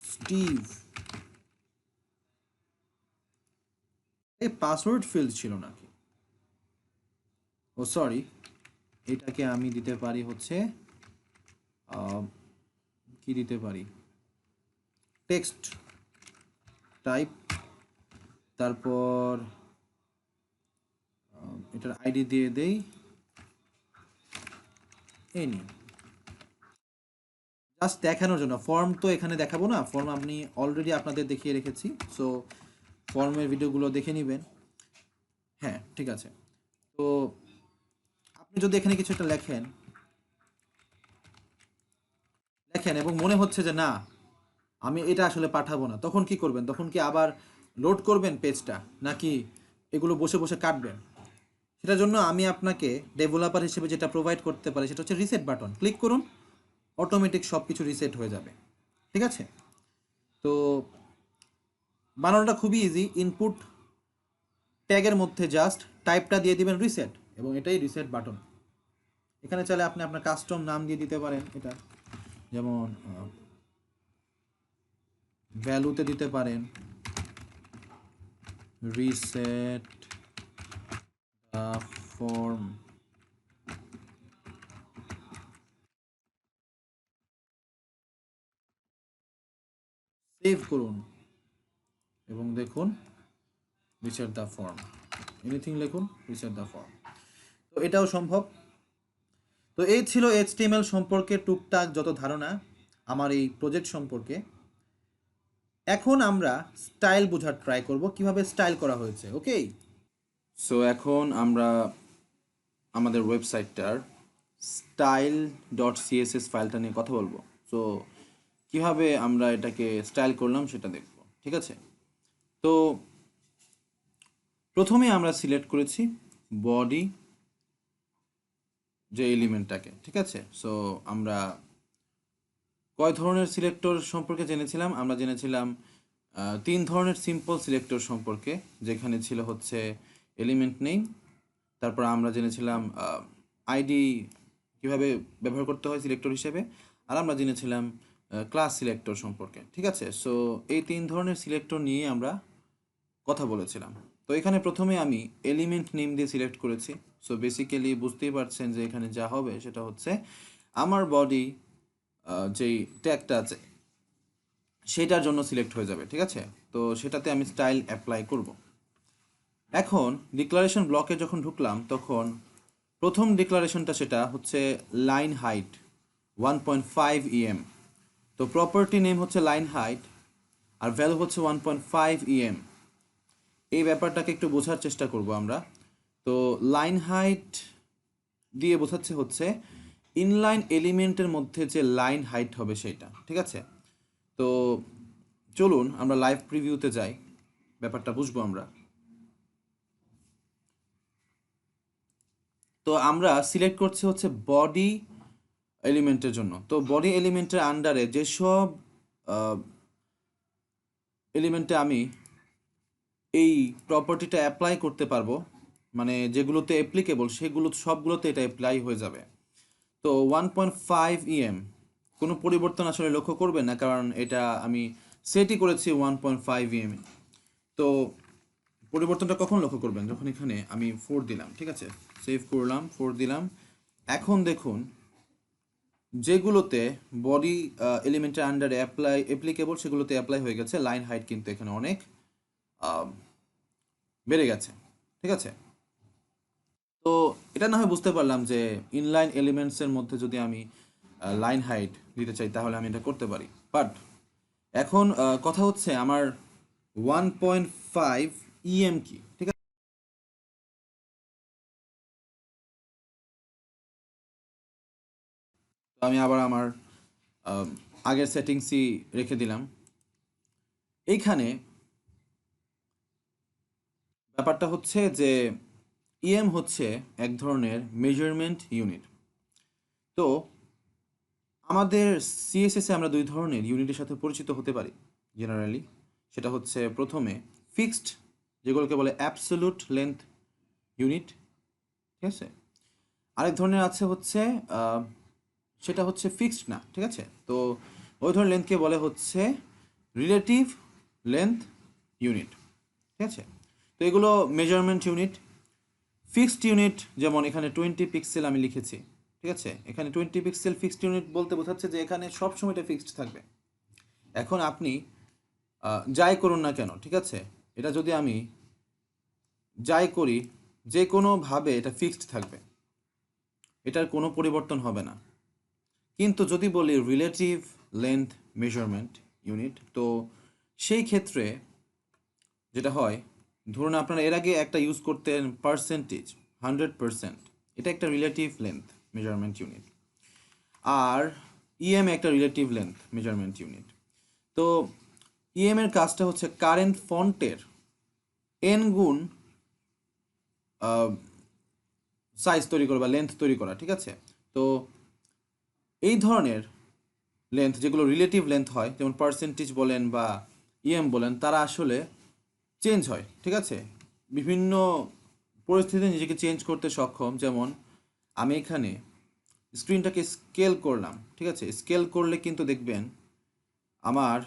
স্টিভ, এই পাসওয়ার্ড ফিল্ড ছিল নাকি, ও সরি, এটাকে আমি দিতে পারি হচ্ছে কি দিতে পারি, টেক্সট টাইপ, তারপর এটার আইডি দিয়ে দেই এনি, জাস্ট দেখানোর জন্য। ফর্ম তো এখানে দেখাবো না, ফর্ম আমি অলরেডি আপনাদের দেখিয়ে রেখেছি, সো ফর্মের ভিডিওগুলো দেখে নেবেন। হ্যাঁ, ঠিক আছে। তো আপনি যদি এখানে কিছু একটা লেখেন এবং মনে হচ্ছে যে না, আমি এটা আসলে পাঠাবো না, তখন কি করবেন? তখন কি আবার লোড করবেন পেজটা, নাকি এগুলো বসে বসে কাটবেন? সেটার জন্য আমি আপনাকে ডেভেলপার হিসেবে যেটা প্রোভাইড করতে পারি সেটা হচ্ছে রিসেট বাটন। ক্লিক করুন, অটোমেটিক সব কিছু রিসেট হয়ে যাবে, ঠিক আছে। তো বানানোটা খুবই ইজি, ইনপুট ট্যাগের মধ্যে জাস্ট টাইপটা দিয়ে দিবেন রিসেট, এবং এটাই রিসেট বাটন। এখানে চাইলে আপনি আপনার কাস্টম নাম দিয়ে দিতে পারেন, এটা যেমন ভ্যালুতে দিতে পারেন রিসেট ফর্ম, সেভ করুন এবং দেখুন রিসেট দ্য ফর্ম, এনিথিং লিখুন রিসেট দ্য ফর্ম। তো এটাও সম্ভব। তো এই ছিল HTML সম্পর্কে টুকটাক যত ধারণা আমার এই প্রজেক্ট সম্পর্কে। এখন আমরা স্টাইল বোঝার ট্রাই করব, কিভাবে স্টাইল করা হয়েছে। ওকে, সো এখন আমরা আমাদের ওয়েবসাইটটার স্টাইল ডট সিএসএস ফাইলটা নিয়ে কথা বলবো। সো কিভাবে আমরা এটাকে স্টাইল করলাম সেটা দেখব, ঠিক আছে। তো প্রথমে আমরা সিলেক্ট করেছি বডি যে এলিমেন্টটাকে, ঠিক আছে। সো আমরা কয় ধরনের সিলেক্টর সম্পর্কে জেনেছিলাম? আমরা জেনেছিলাম 3 ধরনের সিম্পল সিলেক্টর সম্পর্কে, যেখানে ছিল হচ্ছে এলিমেন্ট নেম, তারপর আমরা জেনেছিলাম আইডি কিভাবে ব্যবহার করতে হয় সিলেক্টর হিসেবে, আর আমরা জেনেছিলাম ক্লাস সিলেক্টর সম্পর্কে, ঠিক আছে। সো এই 3 ধরনের সিলেক্টর নিয়ে আমরা কথা বলেছিলাম। তো এখানে প্রথমে আমি এলিমেন্ট নেম দিয়ে সিলেক্ট করেছি। সো বেসিক্যালি বুঝতেই পারছেন যে এখানে যা হবে সেটা হচ্ছে আমার বডি যেই ট্যাগটা আছে সেটার জন্য সিলেক্ট হয়ে যাবে, ঠিক আছে। তো সেটাতে আমি স্টাইল অ্যাপ্লাই করব। এখন ডিক্লারেশন ব্লকে যখন ঢুকলাম তখন প্রথম ডিক্লারেশনটা সেটা হচ্ছে লাইন হাইট 1.5 EM। তো প্রপার্টি নেম হচ্ছে লাইন হাইট আর ভ্যালু হচ্ছে 1.5 EM। এই ব্যাপারটাকে একটু বোঝার চেষ্টা করব আমরা। তো লাইন হাইট দিয়ে বোঝাচ্ছে হচ্ছে ইনলাইন এলিমেন্টের মধ্যে যে লাইন হাইট হবে সেটা, ঠিক আছে। তো চলুন আমরা লাইভ প্রিভিউতে যাই, ব্যাপারটা বুঝবো আমরা। তো আমরা সিলেক্ট করছি হচ্ছে বডি এলিমেন্টের জন্য। তো বডি এলিমেন্টের আন্ডারে যেসব এলিমেন্টে আমি এই প্রপার্টিটা অ্যাপ্লাই করতে পারবো, মানে যেগুলোতে অ্যাপ্লিকেবল সেগুলো সবগুলোতে এটা অ্যাপ্লাই হয়ে যাবে। তো 1.5 EM কোনো পরিবর্তন আসলে লক্ষ্য করবেন না, কারণ এটা আমি সেটই করেছি 1.5 EM। তো পরিবর্তনটা কখন লক্ষ্য করবেন? যখন এখানে আমি 4 দিলাম, ঠিক আছে, সেভ করলাম, 4 দিলাম। এখন দেখুন যেগুলোতে বডি এলিমেন্টের আন্ডারে অ্যাপ্লিকেবল সেগুলোতে অ্যাপ্লাই হয়ে গেছে। লাইন হাইট কিন্তু এখানে অনেক বেড়ে গেছে, ঠিক আছে। তো এটা না হয় বুঝতে পারলাম যে ইনলাইন এলিমেন্টসের মধ্যে যদি আমি লাইন হাইট দিতে চাই তাহলে আমি এটা করতে পারি, বাট এখন কথা হচ্ছে আমার 1.5 EM কি, ঠিক আছে। তো আমি আবার আমার আগের সেটিংসই রেখে দিলাম। এইখানে ব্যাপারটা হচ্ছে যে ইএম হচ্ছে এক ধরনের মেজারমেন্ট ইউনিট। তো আমাদের সিএসএসে আমরা দুই ধরনের ইউনিটের সাথে পরিচিত হতে পারি জেনারেলি। সেটা হচ্ছে প্রথমে ফিক্সড, যেগুলোকে বলে অ্যাবসোলুট লেন্থ ইউনিট, ঠিক আছে। আরেক ধরনের আছে হচ্ছে সেটা হচ্ছে ফিক্সড না, ঠিক আছে। তো ওই ধরনের লেন্থকে বলে হচ্ছে রিলেটিভ লেন্থ ইউনিট, ঠিক আছে। তো এগুলো মেজারমেন্ট ইউনিট। ফিক্সড ইউনিট যেমন এখানে 20 পিক্সেল আমি লিখেছি, ঠিক আছে। এখানে 20 পিক্সেল ফিক্সড ইউনিট বলতে বোঝাচ্ছে যে এখানে সবসময় এটা ফিক্সড থাকবে। এখন আপনি যাই করুন না কেন, ঠিক আছে, এটা যদি আমি যাই করি যে কোনোভাবে এটা ফিক্সড থাকবে, এটার কোনো পরিবর্তন হবে না। কিন্তু যদি বলি রিলেটিভ লেন্থ মেজারমেন্ট ইউনিট, তো সেই ক্ষেত্রে যেটা হয়, ধরুন আপনারা এর আগে একটা ইউজ করতেন পার্সেন্টেজ, 100%, এটা একটা রিলেটিভ লেন্থ মেজারমেন্ট ইউনিট। আর ইএম একটা রিলেটিভ লেন্থ মেজারমেন্ট ইউনিট। তো ইএম এর কাজটা হচ্ছে কারেন্ট ফন্টের এন গুণ সাইজ তৈরি করা বা লেন্থ তৈরি করা, ঠিক আছে। তো এই ধরনের লেন্থ যেগুলো রিলেটিভ লেন্থ হয়, যেমন পার্সেন্টেজ বলেন বা ইএম বলেন, তারা আসলে চেঞ্জ হয়, ঠিক আছে। বিভিন্ন পরিস্থিতিতে নিজেকে চেঞ্জ করতে সক্ষম। যেমন আমি এখানে স্ক্রিনটাকে স্কেল করলাম, ঠিক আছে। স্কেল করলে কিন্তু দেখবেন আমার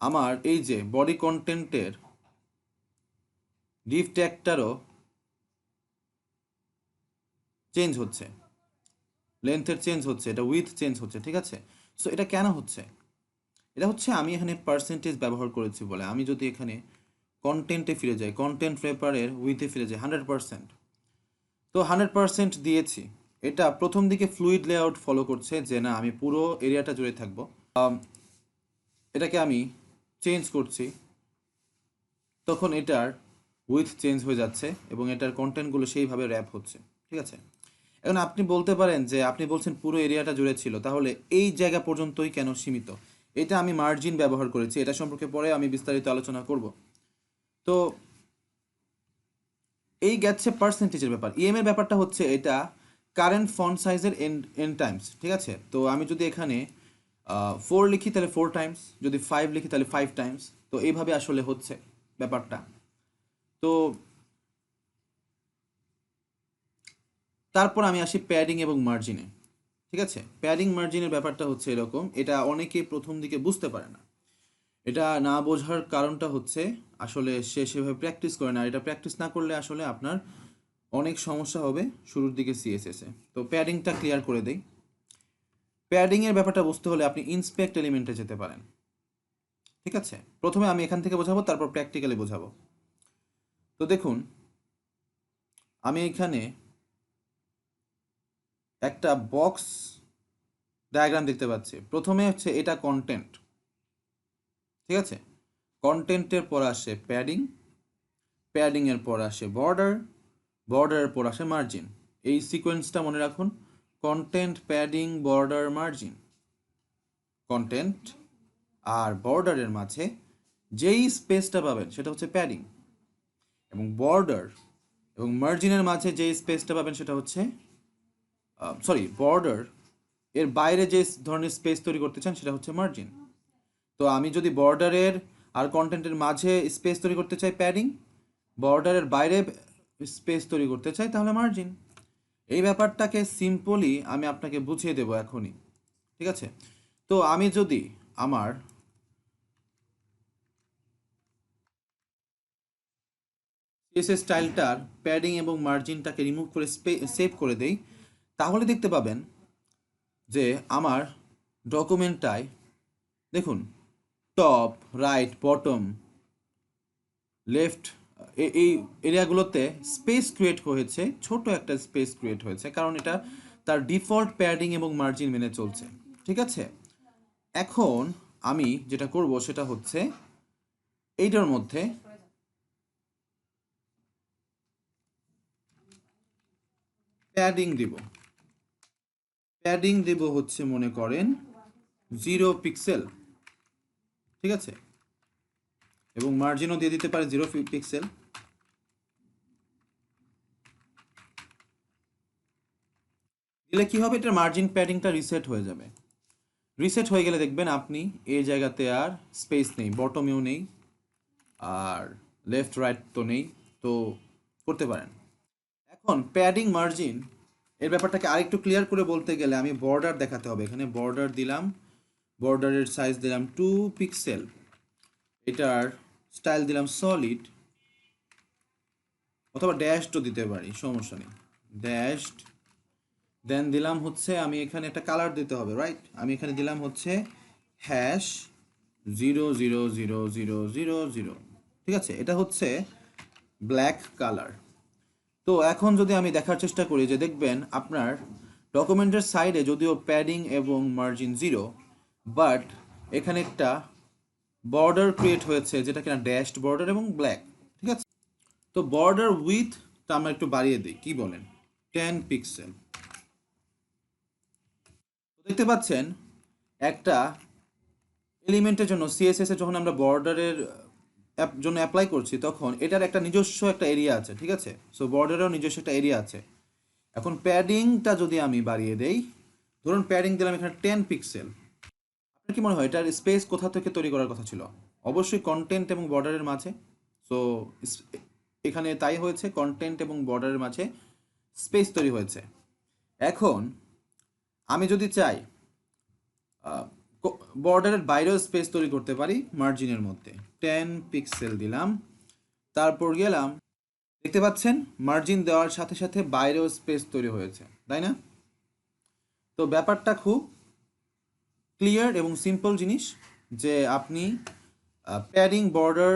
আমার এই যে বডি কন্টেন্টের ডিপ ট্যাগটারও চেঞ্জ হচ্ছে, লেন্থের চেঞ্জ হচ্ছে, এটা উইথ চেঞ্জ হচ্ছে, ঠিক আছে। সো এটা কেন হচ্ছে? এটা হচ্ছে আমি এখানে পার্সেন্টেজ ব্যবহার করেছি বলে। আমি যদি এখানে কন্টেন্টে ফিরে যাই, কন্টেন্ট রেপারের উইথে ফিরে যাই 100%, তো 100% দিয়েছি। এটা প্রথম দিকে ফ্লুইড লেআউট ফলো করছে যে না আমি পুরো এরিয়াটা জুড়ে থাকবো। এটাকে আমি চেঞ্জ করছি, তখন এটার উইথ চেঞ্জ হয়ে যাচ্ছে এবং এটার কন্টেন্টগুলো সেইভাবে র্যাপ হচ্ছে, ঠিক আছে। এখন আপনি বলতে পারেন যে আপনি বলছেন পুরো এরিয়াটা জুড়ে ছিল, তাহলে এই জায়গা পর্যন্তই কেন সীমিত? এটা আমি মার্জিন ব্যবহার করেছি, এটা সম্পর্কে পরে আমি বিস্তারিত আলোচনা করব। তো এই গেছে পার্সেন্টেজের ব্যাপার। ইএম এর ব্যাপারটা হচ্ছে এটা কারেন্ট ফন্ট সাইজের এন টাইমস, ঠিক আছে। তো আমি যদি এখানে 4 লিখি তাহলে 4 টাইমস, যদি 5 লিখি তাহলে 5 টাইমস। তো এইভাবে আসলে হচ্ছে ব্যাপারটা। তো তারপর আমি আসি প্যাডিং এবং মার্জিনে, ঠিক আছে। প্যাডিং মার্জিনের ব্যাপারটা হচ্ছে এরকম, এটা অনেকে প্রথম দিকে বুঝতে পারে না। এটা না বোঝার কারণটা হচ্ছে আসলে সে সেভাবে প্র্যাকটিস করে না। এটা প্র্যাকটিস না করলে আসলে আপনার অনেক সমস্যা হবে শুরুর দিকে সিএসএসে। তো প্যাডিংটা ক্লিয়ার করে দেই। প্যাডিংয়ের ব্যাপারটা বুঝতে হলে আপনি ইন্সপেক্ট এলিমেন্টে যেতে পারেন, ঠিক আছে। প্রথমে আমি এখান থেকে বোঝাবো, তারপর প্র্যাকটিক্যালি বোঝাবো। তো দেখুন আমি এখানে একটা বক্স ডায়াগ্রাম দেখতে পাচ্ছি। প্রথমে হচ্ছে এটা কন্টেন্ট, ঠিক আছে। কন্টেন্টের পর আসে প্যাডিং, প্যাডিংয়ের পর আসে বর্ডার, বর্ডারের পর আসে মার্জিন। এই সিকোয়েন্সটা মনে রাখুন। Content, padding, border, margin. Content আর বর্ডারের মাঝে যেই স্পেসটা পাবেন সেটা হচ্ছে প্যাডিং, এবং বর্ডার এবং মার্জিনের মাঝে যেই স্পেসটা পাবেন সেটা হচ্ছে বর্ডার এর বাইরে যে ধরনের স্পেস তৈরি করতে চান সেটা হচ্ছে মার্জিন। তো আমি যদি বর্ডারের আর কন্টেন্টের মাঝে স্পেস তৈরি করতে চাই প্যাডিং, বর্ডারের বাইরে স্পেস তৈরি করতে চাই তাহলে মার্জিন। এই ব্যাপারটাকে সিম্পলি আমি আপনাকে বুঝিয়ে দেবো এখনই, ঠিক আছে? তো আমি যদি আমার সিএসএস স্টাইলটার প্যাডিং এবং মার্জিনটাকে রিমুভ করে সেভ করে দেই, তাহলে দেখতে পাবেন যে আমার ডকুমেন্টটায় দেখুন টপ, রাইট, বটম, লেফট এই এরিয়াগুলোতে স্পেস ক্রিয়েট হয়েছে, ছোট একটা স্পেস ক্রিয়েট হয়েছে, কারণ এটা তার ডিফল্ট প্যাডিং এবং মার্জিন মেনে চলছে, ঠিক আছে? এখন আমি যেটা করব সেটা হচ্ছে এইটার মধ্যে প্যাডিং দিব। প্যাডিং দেব হচ্ছে মনে করেন 0 পিক্সেল, ঠিক আছে? এবং মার্জিনও দিয়ে দিতে পারে 0 পিক্সেল। দিলে কি হবে, এটার মার্জিন প্যাডিংটা রিসেট হয়ে যাবে। রিসেট হয়ে গেলে দেখবেন আপনি এই জায়গাতে আর স্পেস নেই, বটমেও নেই, আর লেফট রাইট তো নেই, তো করতে পারেন। এখন প্যাডিং মার্জিন এর ব্যাপারটাকে আরেকটু ক্লিয়ার করে বলতে গেলে আমি বর্ডার দেখাতে হবে। এখানে বর্ডার দিলাম, বর্ডারের সাইজ দিলাম 2 পিক্সেল, এটার স্টাইল দিলাম সলিড, অথবা ড্যাশডও দিতে পারি, সমস্যা নেই, ড্যাশড। দেন দিলাম হচ্ছে আমি এখানে একটা কালার দিতে হবে, রাইট? আমি এখানে দিলাম হচ্ছে হ্যাশ 0000000, ঠিক আছে? এটা হচ্ছে ব্ল্যাক কালার। তো এখন যদি আমি দেখার চেষ্টা করি যে দেখবেন আপনার ডকুমেন্টের সাইডে যদিও প্যাডিং এবং মার্জিন 0, বাট এখানে একটা বর্ডার ক্রিয়েট হয়েছে যেটা কিনা ড্যাশড বর্ডার এবং ব্ল্যাক, ঠিক আছে? তো বর্ডার উইথটা আমরা একটু বাড়িয়ে দিই, কি বলেন? 10 পিক্সেল। দেখতে পাচ্ছেন একটা এলিমেন্টের জন্য সিএসএস এর যখন আমরা বর্ডারের জন্য অ্যাপ্লাই করছি তখন এটার একটা নিজস্ব একটা এরিয়া আছে, ঠিক আছে? সো বর্ডারেরও নিজস্ব একটা এরিয়া আছে। এখন প্যাডিংটা যদি আমি বাড়িয়ে দেই, ধরুন প্যাডিং দিলাম এখানে 10 পিক্সেল, আপনার কি মনে হয় এটার স্পেস কোথা থেকে তৈরি করার কথা ছিল? অবশ্যই কন্টেন্ট এবং বর্ডারের মাঝে। সো এখানে তাই হয়েছে, কন্টেন্ট এবং বর্ডারের মাঝে স্পেস তৈরি হয়েছে। এখন আমি যদি চাই বর্ডারের বাইরেও স্পেস তৈরি করতে পারি মার্জিনের মধ্যে, 10 পিক্সেল দিলাম, তারপর গেলাম, দেখতে পাচ্ছেন মার্জিন দেওয়ার সাথে সাথে বাইরেও স্পেস তৈরি হয়েছে, তাই না? তো ব্যাপারটা খুব ক্লিয়ার এবং সিম্পল জিনিস যে আপনি প্যাডিং, বর্ডার,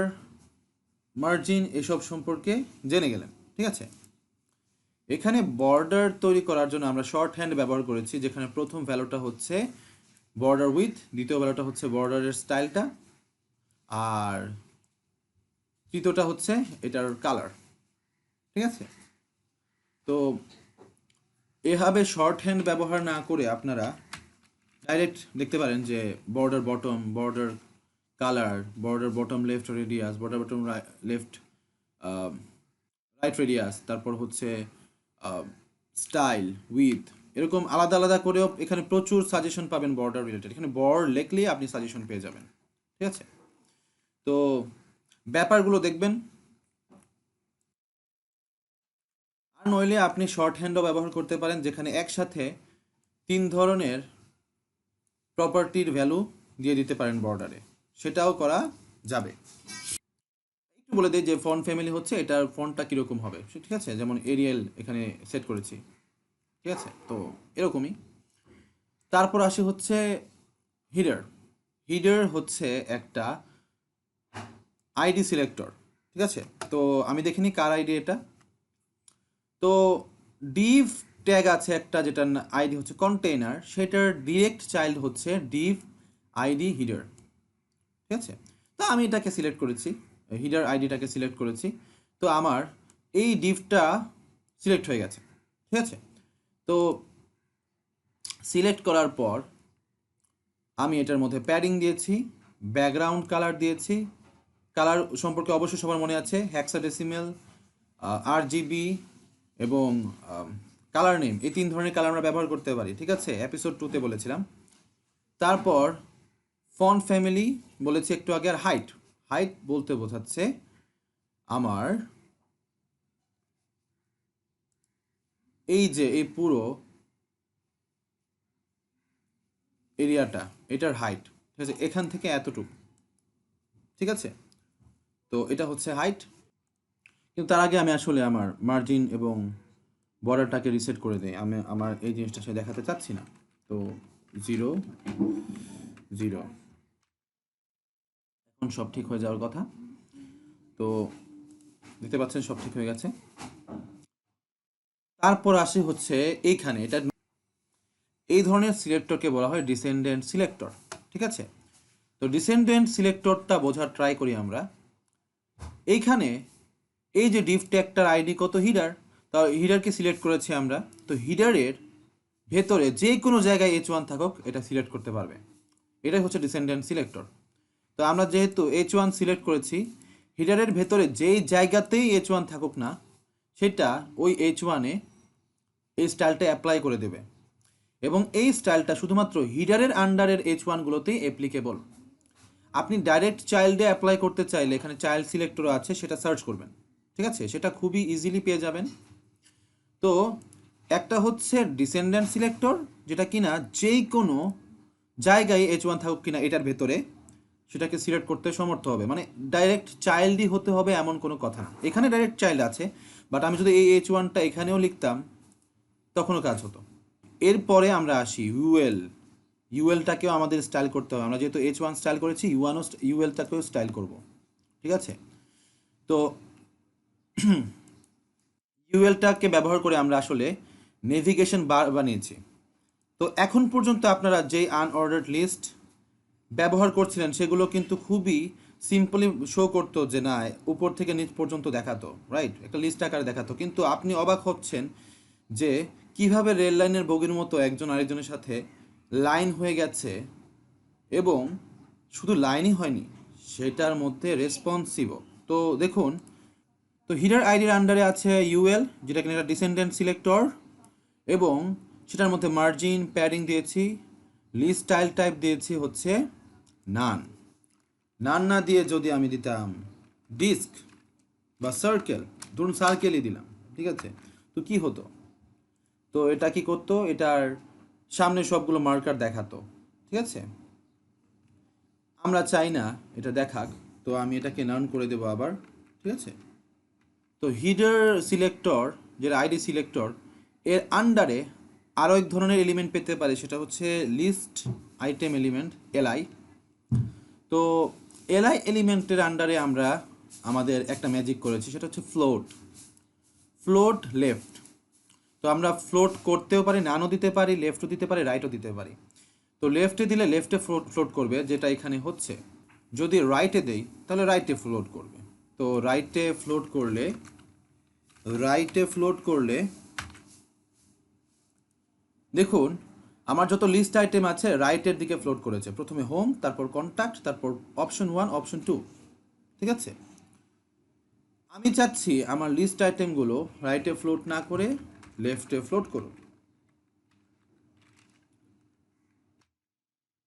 মার্জিন এসব সম্পর্কে জেনে গেলেন, ঠিক আছে? এখানে বর্ডার তৈরি করার জন্য আমরা শর্ট হ্যান্ড ব্যবহার করেছি, যেখানে প্রথম ভ্যালুটা হচ্ছে বর্ডার উইথ, দ্বিতীয় ভ্যালুটা হচ্ছে বর্ডারের স্টাইলটা, আর তৃতীয়টা হচ্ছে এটার কালার, ঠিক আছে? তো এভাবে শর্ট হ্যান্ড ব্যবহার না করে আপনারা ডাইরেক্ট দেখতে পারেন যে border bottom, border colour, border bottom left radius, border bottom left right radius, তারপর হচ্ছে স্টাইল, উইথ, এরকম আলাদা আলাদা করেও এখানে প্রচুর সাজেশন পাবেন বর্ডার রিলেটেড। এখানে বর্ড লেখলেই আপনি সাজেশন পেয়ে যাবেন, ঠিক আছে? তো ব্যাপারগুলো দেখবেন। আর নইলে আপনি শর্ট হ্যান্ডও ব্যবহার করতে পারেন, যেখানে একসাথে 3 ধরনের প্রপার্টির ভ্যালু দিয়ে দিতে পারেন বর্ডারে, সেটাও করা যাবে। একটু বলে দিই যে ফন্ট ফ্যামিলি হচ্ছে এটার ফন্টটা কীরকম হবে, ঠিক আছে? যেমন এরিয়েল এখানে সেট করেছি, ঠিক আছে? তো এরকমই। তারপর আসি হচ্ছে হিডার। হিডার হচ্ছে একটা আইডি সিলেক্টর, ঠিক আছে? তো আমি দেখিনি কার আইডি এটা। তো ডিভ ট্যাগ আছে একটা, যেটার আইডি হচ্ছে কন্টেইনার, সেটার ডিরেক্ট চাইল্ড হচ্ছে ডিভ আইডি হিডার, ঠিক আছে? তো আমি এটাকে সিলেক্ট করেছি, হিডার আইডিটাকে সিলেক্ট করেছি, তো আমার এই ডিভটা সিলেক্ট হয়ে গেছে, ঠিক আছে? তো সিলেক্ট করার পর আমি এটার মধ্যে প্যাডিং দিয়েছি, ব্যাকগ্রাউন্ড কালার দিয়েছি। কালার সম্পর্কে অবশ্যই সবার মনে আছে, হেক্সাডেসিমেল, RGB এবং কালার নেম, এই 3 ধরনের কালার আমরা ব্যবহার করতে পারি, ঠিক আছে, এপিসোড 2-তে বলেছিলাম। তারপর ফন্ট ফ্যামিলি বলেছি একটু আগে, আর হাইট। হাইট বলতে বোঝাচ্ছে আমার এই যে এই পুরো এরিয়াটা, এটার হাইট, ঠিক আছে, এখান থেকে এতটুকু, ঠিক আছে। তো এটা হচ্ছে হাইট। কিন্তু তার আগে আমি আসলে আমার মার্জিন এবং বর্ডারটাকে রিসেট করে দিই। আমি আমার এই জিনিসটা সে দেখাতে চাচ্ছি না। তো 0 0, এখন সব ঠিক হয়ে যাওয়ার কথা। তো দেখতে পাচ্ছেন সব ঠিক হয়ে গেছে। তারপর আসি হচ্ছে এইখানে, এটা এই ধরনের সিলেক্টরকে বলা হয় ডিসেন্ডেন্ট সিলেক্টর, ঠিক আছে। তো ডিসেন্ডেন্ট সিলেক্টরটা বোঝার ট্রাই করি আমরা। এইখানে এই যে ডিভ ট্যাগটার আইডি কত, হিডার, তা হিডারকে সিলেক্ট করেছি আমরা। তো হিডারের ভেতরে যে কোনো জায়গায় H1 থাকুক এটা সিলেক্ট করতে পারবে, এটাই হচ্ছে ডিসেন্ডেন্ট সিলেক্টর। তো আমরা যেহেতু H1 সিলেক্ট করেছি, হিডারের ভেতরে যেই জায়গাতেই H1 থাকুক না, সেটা ওই H1-এ এই স্টাইলটা অ্যাপ্লাই করে দেবে। এবং এই স্টাইলটা শুধুমাত্র হিডারের আন্ডারের H1-গুলোতেই অ্যাপ্লিকেবল। আপনি ডাইরেক্ট চাইল্ডে অ্যাপ্লাই করতে চাইলে এখানে চাইল্ড সিলেক্টর আছে, সেটা সার্চ করবেন, ঠিক আছে, সেটা খুবই ইজিলি পেয়ে যাবেন। তো একটা হচ্ছে ডিসেন্ডেন্ট সিলেক্টর, যেটা কিনা যেই কোনো জায়গায় H1 থাকুক কিনা এটার ভেতরে সেটাকে সিলেক্ট করতে সমর্থ হবে, মানে ডাইরেক্ট চাইল্ডই হতে হবে এমন কোনো কথা না। এখানে ডাইরেক্ট চাইল্ড আছে, বাট আমি যদি এই H1টা এখানেও লিখতাম তখনও কাজ হতো। এরপরে আমরা আসি ইউএলটাকেও আমাদের স্টাইল করতে হবে। আমরা যেহেতু H1 স্টাইল করেছি, ইউএলটাকেও স্টাইল করব, ঠিক আছে। তো ইউএলটাকে ব্যবহার করে আমরা আসলে নেভিগেশন বার বানিয়েছি। তো এখন পর্যন্ত আপনারা যেই আনঅর্ডার্ড লিস্ট ব্যবহার করছিলেন সেগুলো কিন্তু খুবই সিম্পলি শো করতো, যে না উপর থেকে নিচ পর্যন্ত দেখাতো, রাইট, একটা লিস্ট আকারে দেখাতো। কিন্তু আপনি অবাক হচ্ছেন যে কিভাবে রেল লাইনের বগির মতো একজন আরেকজনের সাথে লাইন হয়ে গেছে, এবং শুধু লাইনই হয়নি, সেটার মধ্যে রেসপন্সিভও। তো দেখুন, তো হিডার আইডির আন্ডারে আছে ইউএল, যেটা কিনা একটা ডিসেন্ডেন্ট সিলেক্টর, এবং সেটার মধ্যে মার্জিন প্যাডিং দিয়েছি, লিস্ট স্টাইল টাইপ দিয়েছি হচ্ছে নান। নান না দিয়ে যদি আমি দিতাম ডিস্ক বা সার্কেল, ধরুন সার্কেলই দিলাম, ঠিক আছে, তো কি হতো? তো এটা কি করতো, এটার সামনে সবগুলো মার্কার দেখাতো, ঠিক আছে। আমরা চাই না এটা দেখাক, তো আমি এটাকে নান করে দেবো আবার, ঠিক আছে। তো হিডার সিলেক্টর, যেটা আইডি সিলেক্টর, এর আন্ডারে আরও এক ধরনের এলিমেন্ট পেতে পারে, সেটা হচ্ছে লিস্ট আইটেম এলিমেন্ট, এলআই। তো এলআই এলিমেন্টের আন্ডারে আমরা আমাদের একটা ম্যাজিক করেছি, সেটা হচ্ছে ফ্লোট লেফট। তো আমরা ফ্লোট করতেও পারি, নানও দিতে পারি, লেফটও দিতে পারি, রাইটও দিতে পারি। তো লেফটে দিলে লেফটে ফ্লোট করবে, যেটা এখানে হচ্ছে। যদি রাইটে দেই তাহলে রাইটে ফ্লোট করবে। তো রাইটে ফ্লোট করলে দেখুন আমার যত লিস্ট আইটেম আছে রাইটের দিকে ফ্লোট করেছে, প্রথমে হোম, তারপর কন্ট্যাক্ট, তারপর অপশন 1, অপশন 2, ঠিক আছে। আমি চাচ্ছি আমার লিস্ট আইটেমগুলো রাইটে ফ্লোট না করে লেফটে ফ্লোট করুন,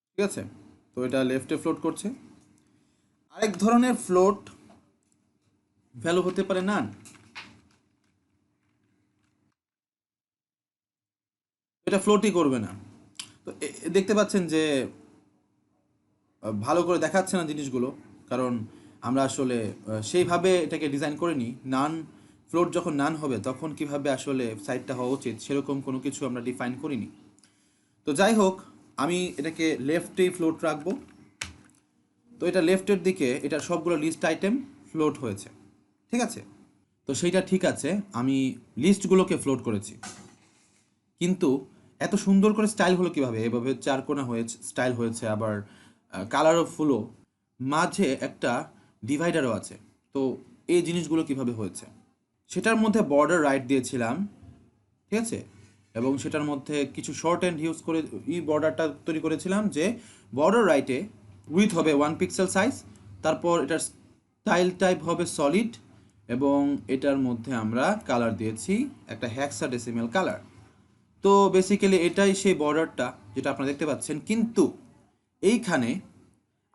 ঠিক আছে। তো এটা লেফটে ফ্লোট করছে। আরেক ধরনের ফ্লোট ভ্যালু হতে পারে নান। এটা ফ্লোটই করবে না। তো দেখতে পাচ্ছেন যে ভালো করে দেখাচ্ছে না জিনিসগুলো, কারণ আমরা আসলে সেইভাবে এটাকে ডিজাইন করিনি। নান ফ্লোট যখন নান হবে তখন কিভাবে আসলে সাইটটা হওয়া উচিত সেরকম কোনো কিছু আমরা ডিফাইন করিনি। তো যাই হোক, আমি এটাকে লেফটেই ফ্লোট রাখবো। তো এটা লেফটের দিকে এটার সবগুলো লিস্ট আইটেম ফ্লোট হয়েছে, ঠিক আছে। তো সেইটা ঠিক আছে, আমি লিস্টগুলোকে ফ্লোট করেছি, কিন্তু এত সুন্দর করে স্টাইল হলো কিভাবে? এভাবে চারকোনা হয়েছে, স্টাইল হয়েছে, আবার কালারও ফুলও, মাঝে একটা ডিভাইডারও আছে। তো এই জিনিসগুলো কিভাবে হয়েছে? সেটার মধ্যে বর্ডার রাইট দিয়েছিলাম, ঠিক আছে, এবং সেটার মধ্যে কিছু শর্ট হ্যান্ড ইউজ করে এই বর্ডারটা তৈরি করেছিলাম যে বর্ডার রাইটে উইথ হবে 1 পিক্সেল সাইজ, তারপর এটার স্টাইল টাইপ হবে সলিড, এবং এটার মধ্যে আমরা কালার দিয়েছি একটা হেক্সাডেসিমাল কালার। তো বেসিক্যালি এটাই সেই বর্ডারটা যেটা আপনারা দেখতে পাচ্ছেন, কিন্তু এইখানে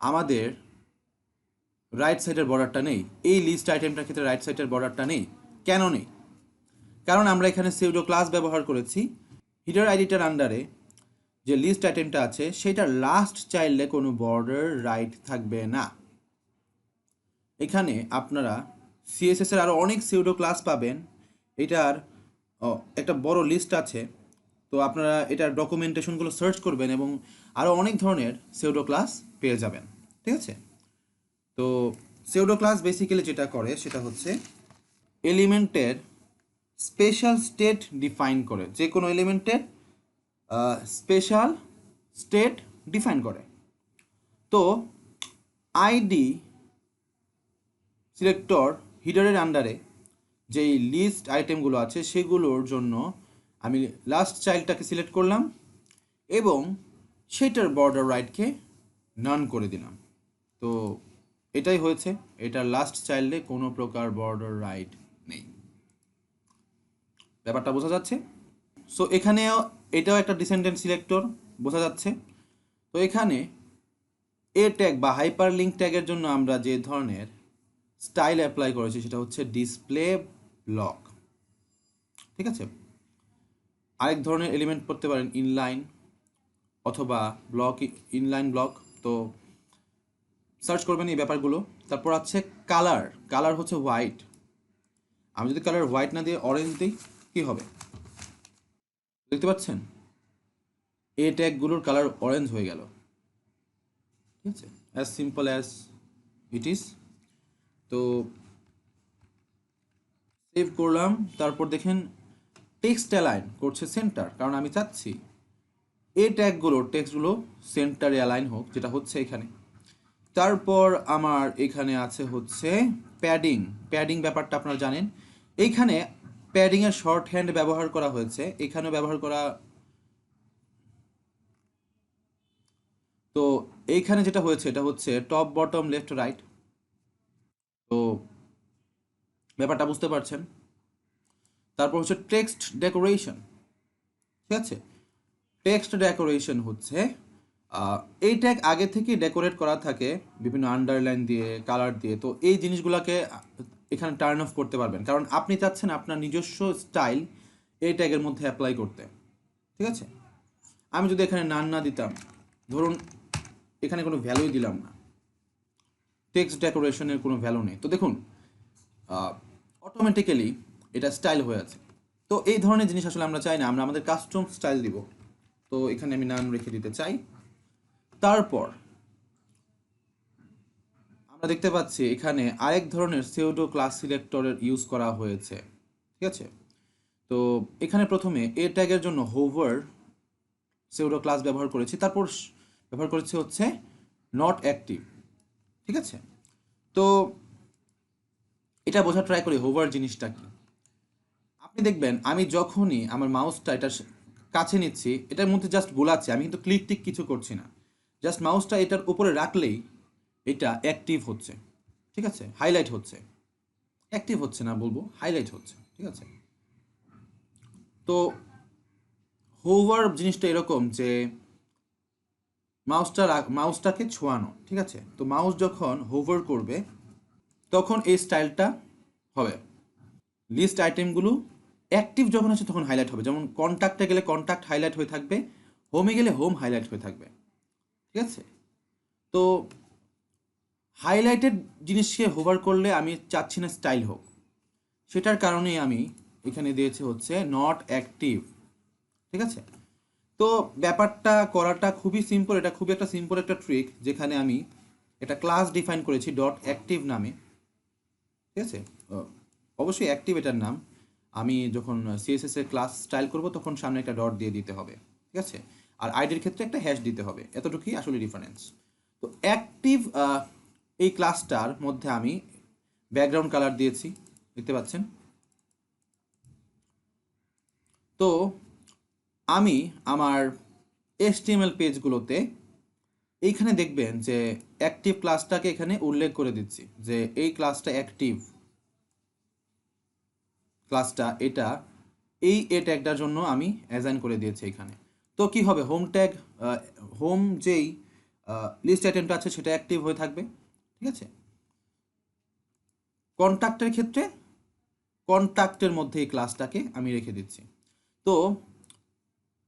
আমাদের রাইট সাইডের বর্ডারটা নেই। এই লিস্ট আইটেমটার ক্ষেত্রে রাইট সাইডের বর্ডারটা নেই। কেন নেই? কারণ আমরা এখানে সিউডো ক্লাস ব্যবহার করেছি। হিডার আইডিটার আন্ডারে যে লিস্ট আইটেমটা আছে সেটার লাস্ট চাইল্ডে কোনো বর্ডার রাইট থাকবে না। এখানে আপনারা সিএসএস এর আরও অনেক সিউডো ক্লাস পাবেন। এটার একটা বড় লিস্ট আছে, তো আপনারা এটার ডকুমেন্টেশনগুলো সার্চ করবেন এবং আরও অনেক ধরনের সিউডো ক্লাস পেয়ে যাবেন। ঠিক আছে? তো সিউডো ক্লাস বেসিক্যালি যেটা করে সেটা হচ্ছে এলিমেন্টের স্পেশাল স্টেট ডিফাইন করে, যে কোনো এলিমেন্টের স্পেশাল স্টেট ডিফাইন করে। তো আইডি সিলেক্টর হিডারের আন্ডারে যেই লিস্ট আইটেমগুলো আছে সেগুলোর জন্য আমি লাস্ট চাইল্ডটাকে সিলেক্ট করলাম এবং সেটার বর্ডার রাইটকে নান করে দিলাম। তো এটাই হয়েছে, এটার লাস্ট চাইল্ডে কোনো প্রকার বর্ডার রাইট নেই। ব্যাপারটা বোঝা যাচ্ছে? সো এখানেও এটাও একটা ডিসেন্ডেন্ট সিলেক্টর, বোঝা যাচ্ছে? তো এখানে এ ট্যাগ বা হাইপার লিঙ্ক ট্যাগের জন্য আমরা যে ধরনের স্টাইল অ্যাপ্লাই করেছি সেটা হচ্ছে ডিসপ্লে ব্লক। ঠিক আছে? আরেক ধরনের এলিমেন্ট করতে পারেন ইনলাইন অথবা ব্লক, ইনলাইন ব্লক। তো সার্চ করবেন এই ব্যাপারগুলো। তারপর আছে কালার। কালার হচ্ছে হোয়াইট। আমি যদি কালার হোয়াইট না দিয়ে অরেঞ্জ দিই কী হবে? দেখতে পাচ্ছেন এ ট্যাগগুলোর কালার অরেঞ্জ হয়ে গেল। ঠিক আছে? As simple as it is. তো সেভ করলাম। তারপর দেখেন টেক্সট অ্যালাইন করছে সেন্টার, কারণ আমি চাচ্ছি এই ট্যাগগুলোর টেক্সটগুলো সেন্টারে অ্যালাইন হোক, যেটা হচ্ছে এখানে। তারপর আমার এখানে আছে হচ্ছে প্যাডিং। প্যাডিং ব্যাপারটা আপনারা জানেন। এইখানে প্যাডিংয়ের শর্ট হ্যান্ড ব্যবহার করা হয়েছে, এখানেও ব্যবহার করা। তো এইখানে যেটা হয়েছে এটা হচ্ছে টপ বটম লেফট রাইট। তো ব্যাপারটা বুঝতে পারছেন। তারপর হচ্ছে টেক্সট ডেকোরেশন। ঠিক আছে? টেক্সট ডেকোরেশন হচ্ছে এই ট্যাগ আগে থেকে ডেকোরেট করা থাকে বিভিন্ন আন্ডারলাইন দিয়ে, কালার দিয়ে। তো এই জিনিসগুলোকে এখানে টার্ন অফ করতে পারবেন, কারণ আপনি চাচ্ছেন আপনার নিজস্ব স্টাইল এই ট্যাগের মধ্যে অ্যাপ্লাই করতে। ঠিক আছে? আমি যদি এখানে নান না দিতাম, ধরুন এখানে কোনো ভ্যালুই দিলাম না, টেক্সট ডেকোরেশনের কোনো ভ্যালু নেই, তো দেখুন অটোমেটিক্যালি এটা স্টাইল হয়ে আছে। তো এই ধরনের জিনিস আসলে আমরা চাই না, আমরা আমাদের কাস্টম স্টাইল দিব। তো এখানে আমি নান রেখে দিতে চাই। তারপর আমরা দেখতে পাচ্ছি এখানে আরেক ধরনের সিউডো ক্লাস সিলেক্টরের ইউজ করা হয়েছে। ঠিক আছে? তো এখানে প্রথমে এ ট্যাগের জন্য হোভার সিউডো ক্লাস ব্যবহার করেছি, তারপর ব্যবহার করেছি হচ্ছে নট অ্যাক্টিভ। ঠিক আছে? তো এটা বোঝা ট্রাই করি হোভার জিনিসটা কি। আপনি দেখবেন আমি যখনই আমার মাউসটা এটার কাছে নিচ্ছি, এটার মধ্যে জাস্ট গোলাচ্ছি, আমি কিন্তু ক্লিক টিক কিছু করছি না, জাস্ট মাউসটা এটার উপরে রাখলেই এটা অ্যাক্টিভ হচ্ছে। ঠিক আছে? হাইলাইট হচ্ছে, অ্যাক্টিভ হচ্ছে না বলবো, হাইলাইট হচ্ছে। ঠিক আছে? তো হোভার জিনিসটা এরকম যে মাউসটাকে ছোঁয়ানো। ঠিক আছে? তো মাউস যখন হোভার করবে তখন এই স্টাইলটা হবে। লিস্ট আইটেমগুলো অ্যাক্টিভ যখন আছে তখন হাইলাইট হবে, যেমন কন্ট্যাক্টে গেলে কন্ট্যাক্ট হাইলাইট হয়ে থাকবে, হোমে গেলে হোম হাইলাইট হয়ে থাকবে। ঠিক আছে? তো হাইলাইটেড জিনিসকে হোভার করলে আমি চাচ্ছি না স্টাইল হোক, সেটার কারণেই আমি এখানে দিয়েছি হচ্ছে নট অ্যাক্টিভ। ঠিক আছে? তো ব্যাপারটা করাটা খুবই সিম্পল, এটা খুবই একটা সিম্পল একটা ট্রিক, যেখানে আমি একটা ক্লাস ডিফাইন করেছি ডট অ্যাক্টিভ নামে। ঠিক আছে? অবশ্যই অ্যাক্টিভ এটার নাম। আমি যখন সিএসএস এর ক্লাস স্টাইল করব তখন সামনে একটা ডট দিয়ে দিতে হবে। ঠিক আছে? আর আইডির ক্ষেত্রে একটা হ্যাশ দিতে হবে, এতটুকুই আসলে ডিফারেন্স। তো অ্যাক্টিভ এই ক্লাসটার মধ্যে আমি ব্যাকগ্রাউন্ড কালার দিয়েছি, দেখতে পাচ্ছেন। তো আমি আমার HTML পেজগুলোতে এইখানে দেখবেন যে অ্যাক্টিভ ক্লাসটাকে এখানে উল্লেখ করে দিচ্ছি যে এই ক্লাসটা অ্যাক্টিভ ক্লাসটা এটা এ ট্যাগটার জন্য আমি অ্যাসাইন করে দিয়েছি এখানে। তো কি হবে, হোম ট্যাগ হোম যেই লিস্ট আইটেমটা আছে সেটা অ্যাক্টিভ হয়ে থাকবে, ঠিক আছে। কন্ট্যাক্টের ক্ষেত্রে কন্ট্যাক্টের মধ্যে এই ক্লাসটাকে আমি রেখে দিচ্ছি। তো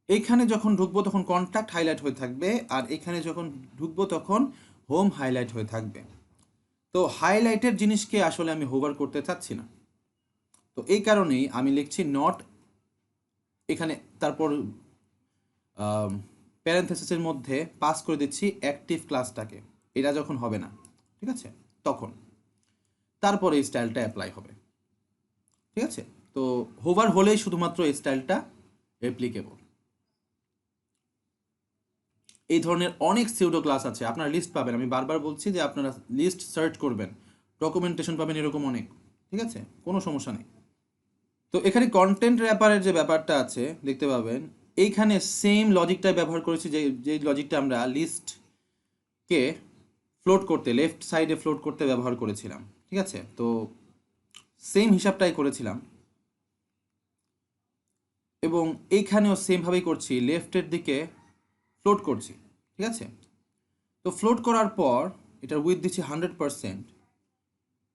এইখানে যখন ঢুকবো তখন কন্ট্যাক্ট হাইলাইট হয়ে থাকবে, আর এখানে যখন ঢুকবো তখন হোম হাইলাইট হয়ে থাকবে। তো হাইলাইটের জিনিসকে আসলে আমি হোভার করতে চাচ্ছি না, তো এই কারণেই আমি লিখছি নট, এখানে তারপর প্যারেন্থেসিসের মধ্যে পাস করে দিচ্ছি অ্যাক্টিভ ক্লাসটাকে, এটা যখন হবে না, ঠিক আছে, তখন তারপরে এই স্টাইলটা অ্যাপ্লাই হবে, ঠিক আছে। তো হোভার হলেই শুধুমাত্র এই স্টাইলটা অ্যাপ্লিকেবল। এই ধরনের অনেক সিউডো ক্লাস আছে, আপনারা লিস্ট পাবেন, আমি বারবার বলছি যে আপনারা লিস্ট সার্চ করবেন, ডকুমেন্টেশন পাবেন এরকম অনেক, ঠিক আছে, কোনো সমস্যা নেই। তো এখানে কন্টেন্ট র্যাপারের যে ব্যাপারটা আছে দেখতে পাবেন, এইখানে সেম লজিকটাই ব্যবহার করেছি যে লজিকটা আমরা লিস্টকে ফ্লোট করতে, লেফট সাইডে ফ্লোট করতে ব্যবহার করেছিলাম, ঠিক আছে। তো সেম হিসাবটাই করেছিলাম এবং এইখানেও সেমভাবেই করছি, লেফটের দিকে ফ্লোট করছি, ঠিক আছে। তো ফ্লোট করার পর এটার উইথ দিচ্ছি 100%,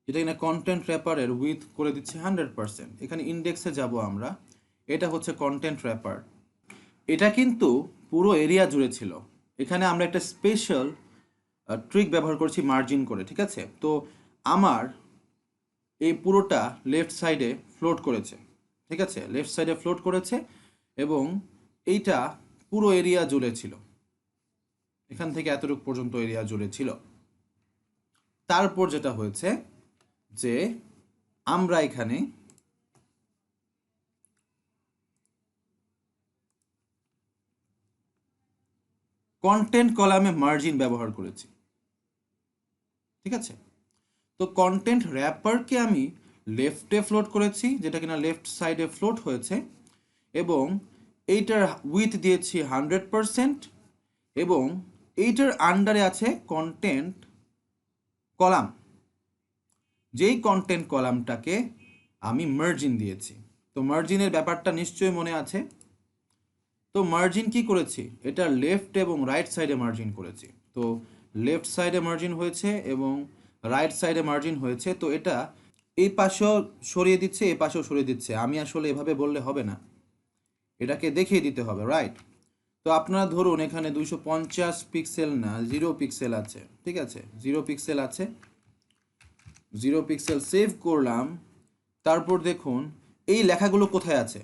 যেটা কিনা কন্টেন্ট র্যাপারের উইথ করে দিচ্ছি 100%। এখানে ইন্ডেক্সে যাব আমরা, এটা হচ্ছে কন্টেন্ট র্যাপার, এটা কিন্তু পুরো এরিয়া জুড়ে ছিল। এখানে আমরা একটা স্পেশাল ট্রিক ব্যবহার করছি মার্জিন করে, ঠিক আছে। তো আমার এই পুরোটা লেফট সাইডে ফ্লোট করেছে, ঠিক আছে, লেফট সাইডে ফ্লোট করেছে এবং এইটা পুরো এরিয়া জুড়ে ছিল, এখান থেকে এতটুকু পর্যন্ত এরিয়া জুড়ে ছিল। তারপর যেটা হয়েছে যে আমরা এখানে কন্টেন্ট কলামে মার্জিন ব্যবহার করেছি, ঠিক আছে। তো কন্টেন্ট র্যাপারকে আমি লেফটে ফ্লোট করেছি, যেটা কিনা লেফট সাইডে ফ্লোট হয়েছে, এবং এইটার উইথ দিয়েছি 100%, এবং এইটার আন্ডারে আছে কন্টেন্ট কলাম, যেই কন্টেন্ট কলামটাকে আমি মার্জিন দিয়েছি। তো মার্জিনের ব্যাপারটা নিশ্চয়ই মনে আছে। তো মার্জিন কি করেছি, এটা লেফট এবং রাইট সাইডে মার্জিন করেছি। তো লেফট সাইডে মার্জিন হয়েছে এবং রাইট সাইডে মার্জিন হয়েছে। তো এটা এই পাশেও সরিয়ে দিচ্ছে, এই পাশেও সরিয়ে দিচ্ছে, আমি আসলে এভাবে বললে হবে না, এটাকে দেখিয়ে দিতে হবে, রাইট। তো আপনারা ধরুন এখানে 250 পিক্সেল না 0 পিক্সেল আছে, ঠিক আছে, 0 পিক্সেল আছে, 0 পিক্সেল সেভ করলাম। তারপর দেখুন এই লেখাগুলো কোথায় আছে,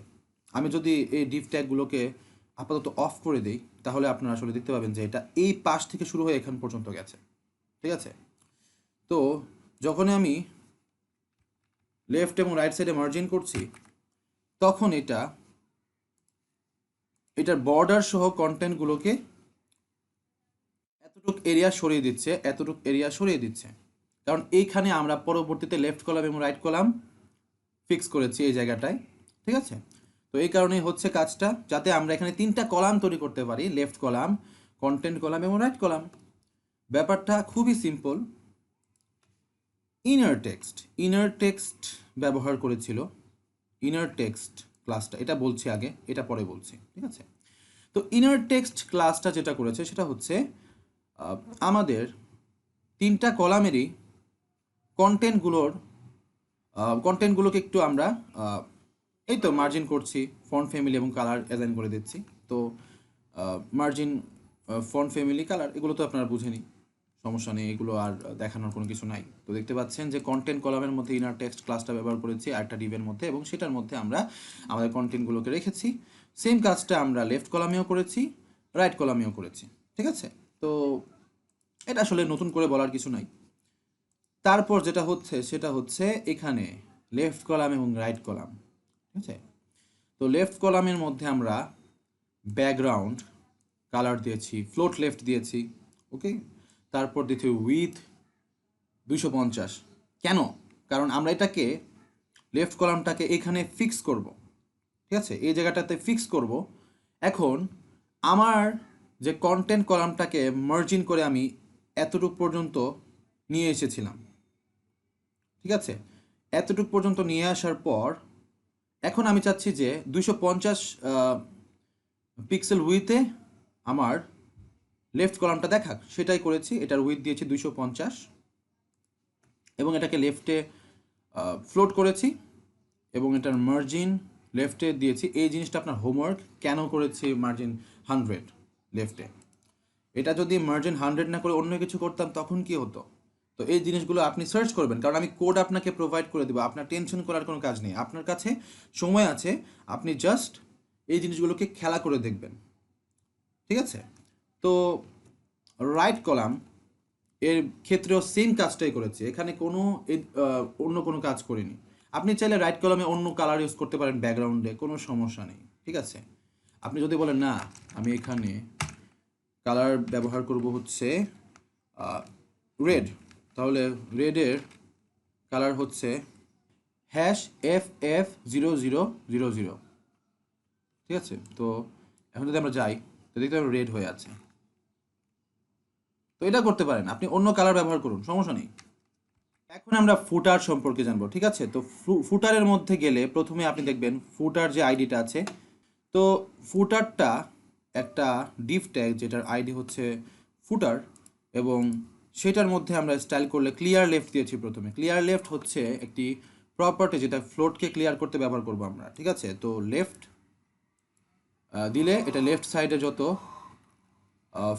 আমি যদি এই ডিভ ট্যাগগুলোকে আপাতত অফ করে দিই তাহলে আপনারা আসলে দেখতে পাবেন যে এটা এই পাশ থেকে শুরু হয়ে এখান পর্যন্ত গেছে, ঠিক আছে। তো যখন আমি লেফট এবং রাইট সাইডে মার্জিন করছি তখন এটার বর্ডার সহ কন্টেন্টগুলোকে এতটুক এরিয়া সরিয়ে দিচ্ছে, এতটুক এরিয়া সরিয়ে দিচ্ছে, কারণ এইখানে আমরা পরবর্তীতে লেফট কলাম এবং রাইট কলাম ফিক্স করেছি এই জায়গাটায়, ঠিক আছে। তো এই কারণেই হচ্ছে কাজটা, যাতে আমরা এখানে 3টা কলাম তৈরি করতে পারি, লেফট কলাম, কন্টেন্ট কলাম এবং রাইট কলাম। ব্যাপারটা খুবই সিম্পল। ইনার টেক্সট ব্যবহার করেছিল, ইনার টেক্সট ক্লাসটা, এটা বলছি আগে, এটা পরে বলছি, ঠিক আছে। তো ইনার টেক্সট ক্লাসটা যেটা করেছে সেটা হচ্ছে আমাদের 3টা কলামেরই কন্টেন্টগুলোকে একটু আমরা এই তো মার্জিন করছি, ফন্ট ফ্যামিলি এবং কালার অ্যাসাইন করে দিচ্ছি। তো মার্জিন, ফন্ট ফ্যামিলি, কালার, এগুলো তো আপনারা বুঝেনি, সমস্যা নেই, এগুলো আর দেখানোর কোনো কিছু নাই। তো দেখতে পাচ্ছেন যে কন্টেন্ট কলামের মধ্যে ইনার টেক্সট ক্লাসটা ব্যবহার করেছি আরেকটা ডিভের মধ্যে, এবং সেটার মধ্যে আমরা আমাদের কন্টেন্টগুলোকে রেখেছি। সেম কাজটা আমরা লেফট কলামেও করেছি, রাইট কলামেও করেছি, ঠিক আছে। তো এটা আসলে নতুন করে বলার কিছু নাই। তারপর যেটা হচ্ছে সেটা হচ্ছে এখানে লেফট কলাম এবং রাইট কলাম, ঠিক আছে। তো লেফট কলামের মধ্যে আমরা ব্যাকগ্রাউন্ড কালার দিয়েছি, ফ্লোট লেফট দিয়েছি, ওকে। তারপর দিয়েছি উইথ 250। কেন? কারণ আমরা এটাকে লেফট কলামটাকে এখানে ফিক্স করব, ঠিক আছে, এই জায়গাটাতে ফিক্স করব। এখন আমার যে কন্টেন্ট কলামটাকে মার্জিন করে আমি এতটুকু পর্যন্ত নিয়ে এসেছিলাম, ঠিক আছে? এতটুকু পর্যন্ত নিয়ে আসার পর এখন আমি চাচ্ছি যে 250 পিক্সেল উইথে আমার লেফট কলামটা দেখাক, সেটাই করেছি। এটার উইথ দিয়েছি 250 এবং এটাকে লেফটে ফ্লোট করেছি এবং এটার মার্জিন লেফটে দিয়েছি। এই জিনিসটা আপনার হোমওয়ার্ক, কেন করেছি মার্জিন 100 লেফটে। এটা যদি মার্জিন 100 না করে অন্য কিছু করতাম তখন কি হতো? তো এই জিনিসগুলো আপনি সার্চ করবেন, কারণ আমি কোড আপনাকে প্রোভাইড করে দেবো। আপনার টেনশন করার কোনো কাজ নেই, আপনার কাছে সময় আছে, আপনি জাস্ট এই জিনিসগুলোকে খেলা করে দেখবেন, ঠিক আছে? তো রাইট কলাম এর ক্ষেত্রেও সেম কাজটাই করেছি, এখানে কোনো অন্য কোনো কাজ করিনি। আপনি চাইলে রাইট কলামে অন্য কালার ইউজ করতে পারেন ব্যাকগ্রাউন্ডে, কোনো সমস্যা নেই, ঠিক আছে? আপনি যদি বলেন না আমি এখানে কালার ব্যবহার করব হচ্ছে রেড, তাহলে রেডের কালার হচ্ছে #FF0000, ঠিক আছে? তো এখন যদি আমরা যাই তো দেখতে পাবো রেড হয়ে আছে। তো এটা করতে পারেন, আপনি অন্য কালার ব্যবহার করুন, সমস্যা নেই। এখন আমরা ফুটার সম্পর্কে জানবো, ঠিক আছে? তো ফুটারের মধ্যে গেলে প্রথমে আপনি দেখবেন ফুটার যে আইডিটা আছে, তো ফুটারটা একটা ডিভ ট্যাগ যেটার আইডি হচ্ছে ফুটার, এবং সেটার মধ্যে আমরা স্টাইল করলে ক্লিয়ার লেফট দিয়েছি প্রথমে। ক্লিয়ার লেফট হচ্ছে একটি প্রপার্টি যেটা ফ্লোটকে ক্লিয়ার করতে ব্যবহার করবো আমরা, ঠিক আছে? তো লেফট দিলে এটা লেফট সাইডে যত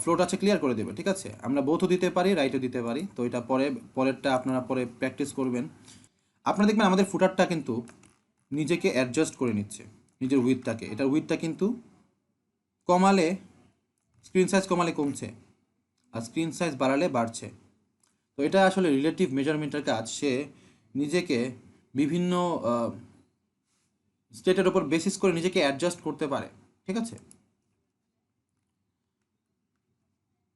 ফ্লোট আছে ক্লিয়ার করে দেবে, ঠিক আছে? আমরা বোথও দিতে পারি, রাইটও দিতে পারি। তো এটা পরেরটা আপনারা পরে প্র্যাকটিস করবেন। আপনারা দেখবেন আমাদের ফুটারটা কিন্তু নিজেকে অ্যাডজাস্ট করে নিচ্ছে, নিজের উইথটাকে। এটার উইথটা কিন্তু কমালে, স্ক্রিন সাইজ কমালে কমছে, আর স্ক্রিন সাইজ বাড়ালে বাড়ছে। তো এটা আসলে রিলেটিভ মেজারমেন্টের কাজ। সে নিজেকে বিভিন্ন স্টেটের ওপর বেসিস করে নিজেকে অ্যাডজাস্ট করতে পারে, ঠিক আছে?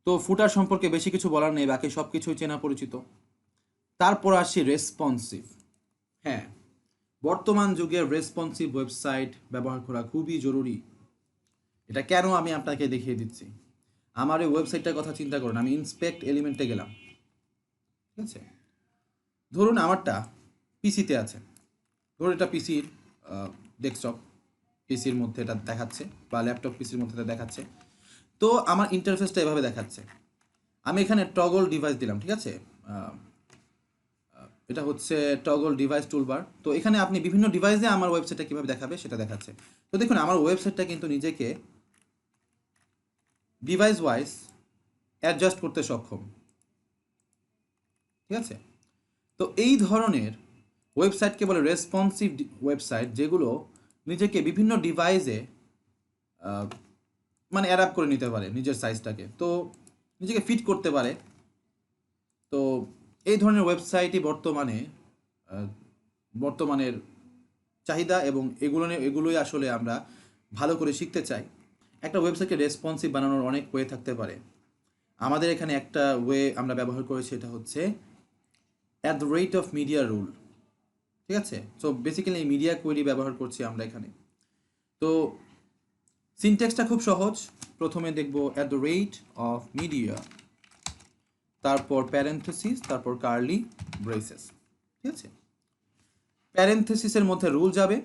তো ফুটার সম্পর্কে বেশি কিছু বলার নেই, বাকি সব কিছুই চেনা পরিচিত। তারপর আসি রেসপন্সিভ। হ্যাঁ, বর্তমান যুগের রেসপন্সিভ ওয়েবসাইট ব্যবহার করা খুবই জরুরি। এটা কেন আমি আপনাকে দেখিয়ে দিচ্ছি। আমার এই ওয়েবসাইটটার কথা চিন্তা করুন, আমি ইন্সপেক্ট এলিমেন্টে গেলাম, ঠিক আছে? ধরুন আমারটা পিসিতে আছে, ধরুন এটা পিসির ডেস্কটপ পিসির মধ্যে এটা দেখাচ্ছে, বা ল্যাপটপ পিসির মধ্যে এটা দেখাচ্ছে। তো আমার ইন্টারফেসটা এভাবে দেখাচ্ছে। আমি এখানে টগল ডিভাইস দিলাম, ঠিক আছে? এটা হচ্ছে টগল ডিভাইস টুলবার। তো এখানে আপনি বিভিন্ন ডিভাইসে আমার ওয়েবসাইটটা কীভাবে দেখাবে সেটা দেখাচ্ছে। তো দেখুন আমার ওয়েবসাইটটা কিন্তু নিজেকে ডিভাইস ওয়াইজ অ্যাডজাস্ট করতে সক্ষম, ঠিক আছে? তো এই ধরনের ওয়েবসাইটকে বলে রেসপন্সিভ ওয়েবসাইট, যেগুলো নিজেকে বিভিন্ন ডিভাইসে মানে অ্যাডাপ্ট করে নিতে পারে নিজের সাইজটাকে, তো নিজেকে ফিট করতে পারে। তো এই ধরনের ওয়েবসাইটই বর্তমানের চাহিদা, এবং এগুলোই আসলে আমরা ভালো করে শিখতে চাই। একটা ওয়েবসাইটকে রেসপন্সিভ বানানোর অনেক ওয়ে থাকতে পারে। আমাদের এখানে একটা ওয়ে আমরা ব্যবহার করেছি, এটা হচ্ছে @media রুল, ঠিক আছে? সো বেসিক্যালি এই মিডিয়া কোয়েরি ব্যবহার করছি আমরা এখানে। তো সিনট্যাক্সটা খুব সহজ। প্রথমে দেখব @media, তারপর প্যারেন্থেসিস, তারপর কার্লি ব্রেসেস, ঠিক আছে? প্যারেন্থেসিসের মধ্যে রুল যাবে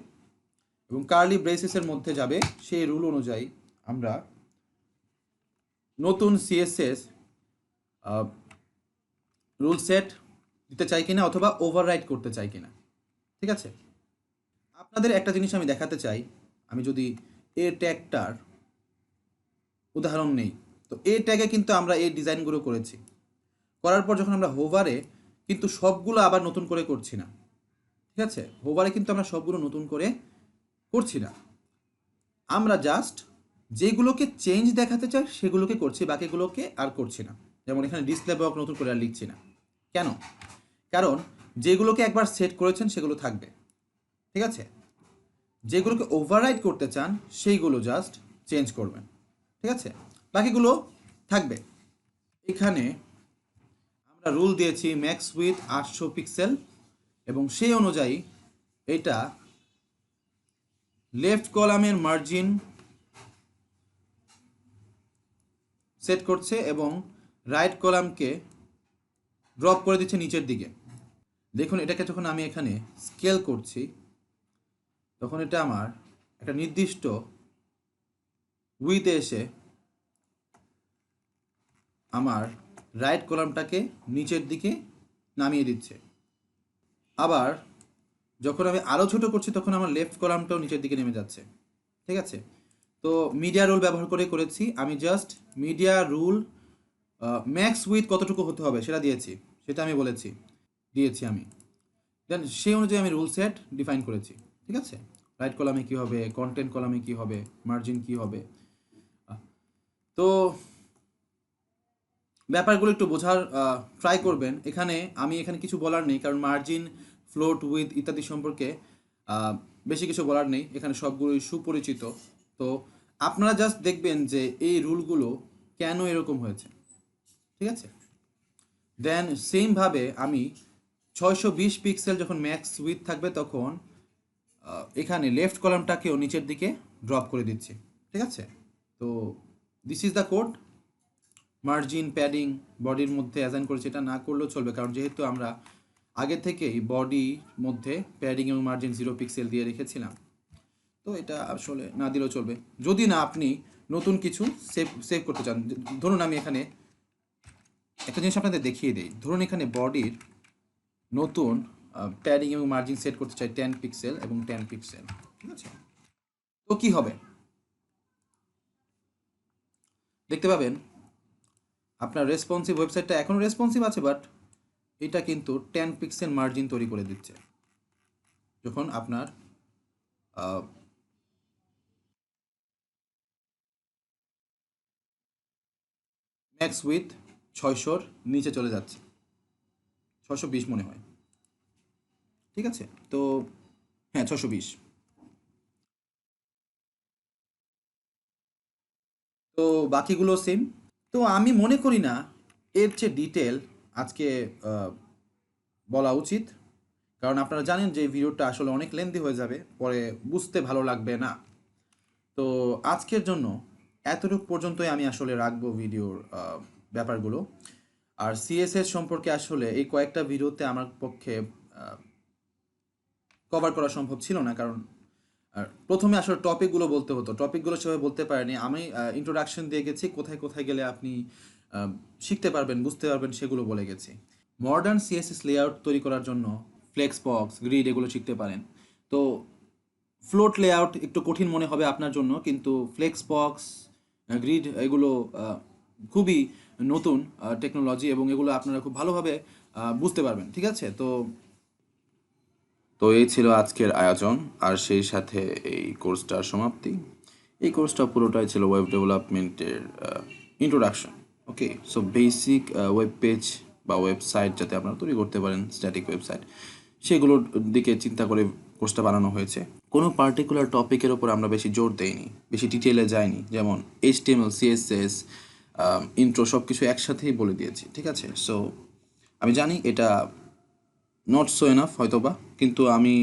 এবং কার্লি ব্রেসেসের মধ্যে যাবে সেই রুল অনুযায়ী আমরা নতুন সিএসএস রুল সেট দিতে চাই কিনা, অথবা ওভাররাইট করতে চাই কিনা, ঠিক আছে? আপনাদের একটা জিনিস আমি দেখাতে চাই। আমি যদি এ ট্যাগটার উদাহরণ নেই, তো এ ট্যাগে কিন্তু আমরা এই ডিজাইনগুলো করেছি। করার পর যখন আমরা হোভারে, কিন্তু সবগুলো আবার নতুন করে করছি না, ঠিক আছে? হোভারে কিন্তু আমরা সবগুলো নতুন করে করছি না, আমরা জাস্ট যেগুলোকে চেঞ্জ দেখাতে চাই সেগুলোকে করছি, বাকিগুলোকে আর করছি না। যেমন এখানে ডিসপ্লে বক্স নতুন করে আর লিখছি না। কেন? কারণ যেগুলোকে একবার সেট করেছেন সেগুলো থাকবে, ঠিক আছে? যেগুলোকে ওভাররাইড করতে চান সেইগুলো জাস্ট চেঞ্জ করবেন, ঠিক আছে? বাকিগুলো থাকবে। এখানে আমরা রুল দিয়েছি ম্যাক্স উইথ 800 পিক্সেল, এবং সেই অনুযায়ী এটা লেফট কলামের মার্জিন সেট করছে এবং রাইট কলামকে ড্রপ করে দিচ্ছে নিচের দিকে। দেখুন এটাকে যখন আমি এখানে স্কেল করছি তখন এটা আমার একটা নির্দিষ্ট উইথে এসে আমার রাইট কলামটাকে নিচের দিকে নামিয়ে দিচ্ছে। আবার যখন আমি আরও ছোট করছি তখন আমার লেফট কলামটাও নিচের দিকে নেমে যাচ্ছে। ঠিক আছে, তো মিডিয়া রুল ব্যবহার করে করেছি আমি। Just media rule max with কতটুকু হতে হবে সেটা সেটা আমি দিয়েছি আমি। দেন সেই অনুযায়ী আমি রুল সেট ডিফাইন করেছি। ঠিক আছে, রাইট কলামে কী হবে, কন্টেন্ট কলামে কী হবে, মার্জিন কী হবে। তো ব্যাপারগুলো একটু বোঝার ট্রাই করবেন। আমি এখানে কিছু বলার নেই, কারণ মার্জিন, ফ্লোট, উইথ ইত্যাদি সম্পর্কে বেশি কিছু বলার নেই, এখানে সবগুলোই সুপরিচিত। তো আপনারা জাস্ট দেখবেন যে এই রুলগুলো কেন এরকম হয়েছে। ঠিক আছে, দেন সেমভাবে আমি 620 পিক্সেল যখন ম্যাক্স উইথ থাকবে তখন এখানে লেফট কলামটাকেও নিচের দিকে ড্রপ করে দিচ্ছি। ঠিক আছে, তো this is the code. Margin, padding বডির মধ্যে অ্যাসাইন করেছি, এটা না করলেও চলবে, কারণ যেহেতু আমরা আগে থেকেই বডির মধ্যে প্যাডিং এবং মার্জিন 0 পিক্সেল দিয়ে রেখেছিলাম, তো এটা আসলে না দিলেও চলবে। যদি না আপনি নতুন কিছু সেভ করতে চান, ধরুন আমি এখানে একটা জিনিস আপনাদের দেখিয়ে দিই। ধরুন এখানে বডির নতুন প্যাডিং এবং মার্জিন সেট করতে চাই 10 পিক্সেল এবং 10 পিক্সেল। ঠিক আছে, তো কি হবে দেখতে পাবেন। আপনার রেসপন্সিভ ওয়েবসাইটটা এখনও রেসপন্সিভ আছে, বাট এটা কিন্তু 10 পিক্সেল মার্জিন তৈরি করে দিচ্ছে যখন আপনার ম্যাক্স উইথ 600-র নিচে চলে যাচ্ছে, 620 মনে হয়। ঠিক আছে, তো হ্যাঁ 620। তো বাকিগুলো সেম। তো আমি মনে করি না এর চেয়ে ডিটেল আজকে বলা উচিত, কারণ আপনারা জানেন যে ভিডিওটা আসলে অনেক লেন্দি হয়ে যাবে, পরে বুঝতে ভালো লাগবে না। তো আজকের জন্য এতটুকু পর্যন্তই আমি আসলে রাখবো ভিডিওর ব্যাপারগুলো। আর সিএসএস সম্পর্কে আসলে এই কয়েকটা ভিডিওতে আমার পক্ষে কভার করা সম্ভব ছিল না, কারণ প্রথমে আসলে টপিকগুলো বলতে হতো, টপিকগুলো সেভাবে বলতে পারিনি আমি। ইন্ট্রোডাকশন দিয়ে গেছি, কোথায় কোথায় গেলে আপনি শিখতে পারবেন, বুঝতে পারবেন, সেগুলো বলে গেছি। মডার্ন সিএসএস লেআউট তৈরি করার জন্য ফ্লেক্স বক্স, গ্রিড এগুলো শিখতে পারেন। তো ফ্লোট লেআউট একটু কঠিন মনে হবে আপনার জন্য, কিন্তু ফ্লেক্স বক্স, গ্রিড এগুলো খুবই নতুন টেকনোলজি এবং এগুলো আপনারা খুব ভালোভাবে বুঝতে পারবেন। ঠিক আছে, তো এই ছিল আজকের আয়োজন, আর সেই সাথে এই কোর্সটার সমাপ্তি। এই কোর্সটা পুরোটাই ছিল ওয়েব ডেভেলপমেন্টের ইন্ট্রোডাকশন। ওকে, সো বেসিক ওয়েব পেজ বা ওয়েবসাইট যাতে আপনারা তৈরি করতে পারেন, স্ট্যাটিক ওয়েবসাইট, সেগুলোর দিকে চিন্তা করে কোর্সটা বানানো হয়েছে। কোনো পার্টিকুলার টপিকের ওপর আমরা বেশি জোর দেইনি, বেশি ডিটেলে যাইনি। যেমন HTML, CSS, ইন্ট্রো সব কিছু একসাথেই বলে দিয়েছি। ঠিক আছে, সো আমি জানি এটা নট সো এনাফ হয়তো বা, কিন্তু আমি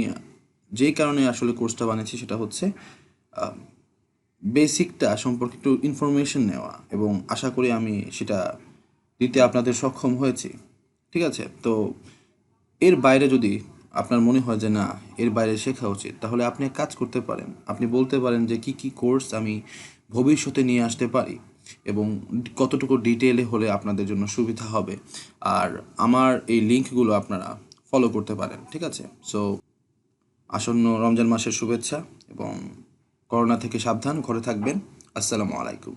যেই কারণে আসলে কোর্সটা বানিয়েছি সেটা হচ্ছে বেসিকটা সম্পর্কে একটু ইনফরমেশন নেওয়া, এবং আশা করি আমি সেটা দিতে আপনাদের সক্ষম হয়েছি। ঠিক আছে, তো এর বাইরে যদি আপনার মনে হয় যে না এর বাইরে শেখা উচিত, তাহলে আপনি এক কাজ করতে পারেন, আপনি বলতে পারেন যে কি কি কোর্স আমি ভবিষ্যতে নিয়ে আসতে পারি এবং কতটুকু ডিটেলে হলে আপনাদের জন্য সুবিধা হবে। আর আমার এই লিঙ্কগুলো আপনারা ফলো করতে পারেন। ঠিক আছে, সো আসন্ন রমজান মাসের শুভেচ্ছা এবং করোনা থেকে সাবধান, ঘরে থাকবেন। আসসালামু আলাইকুম।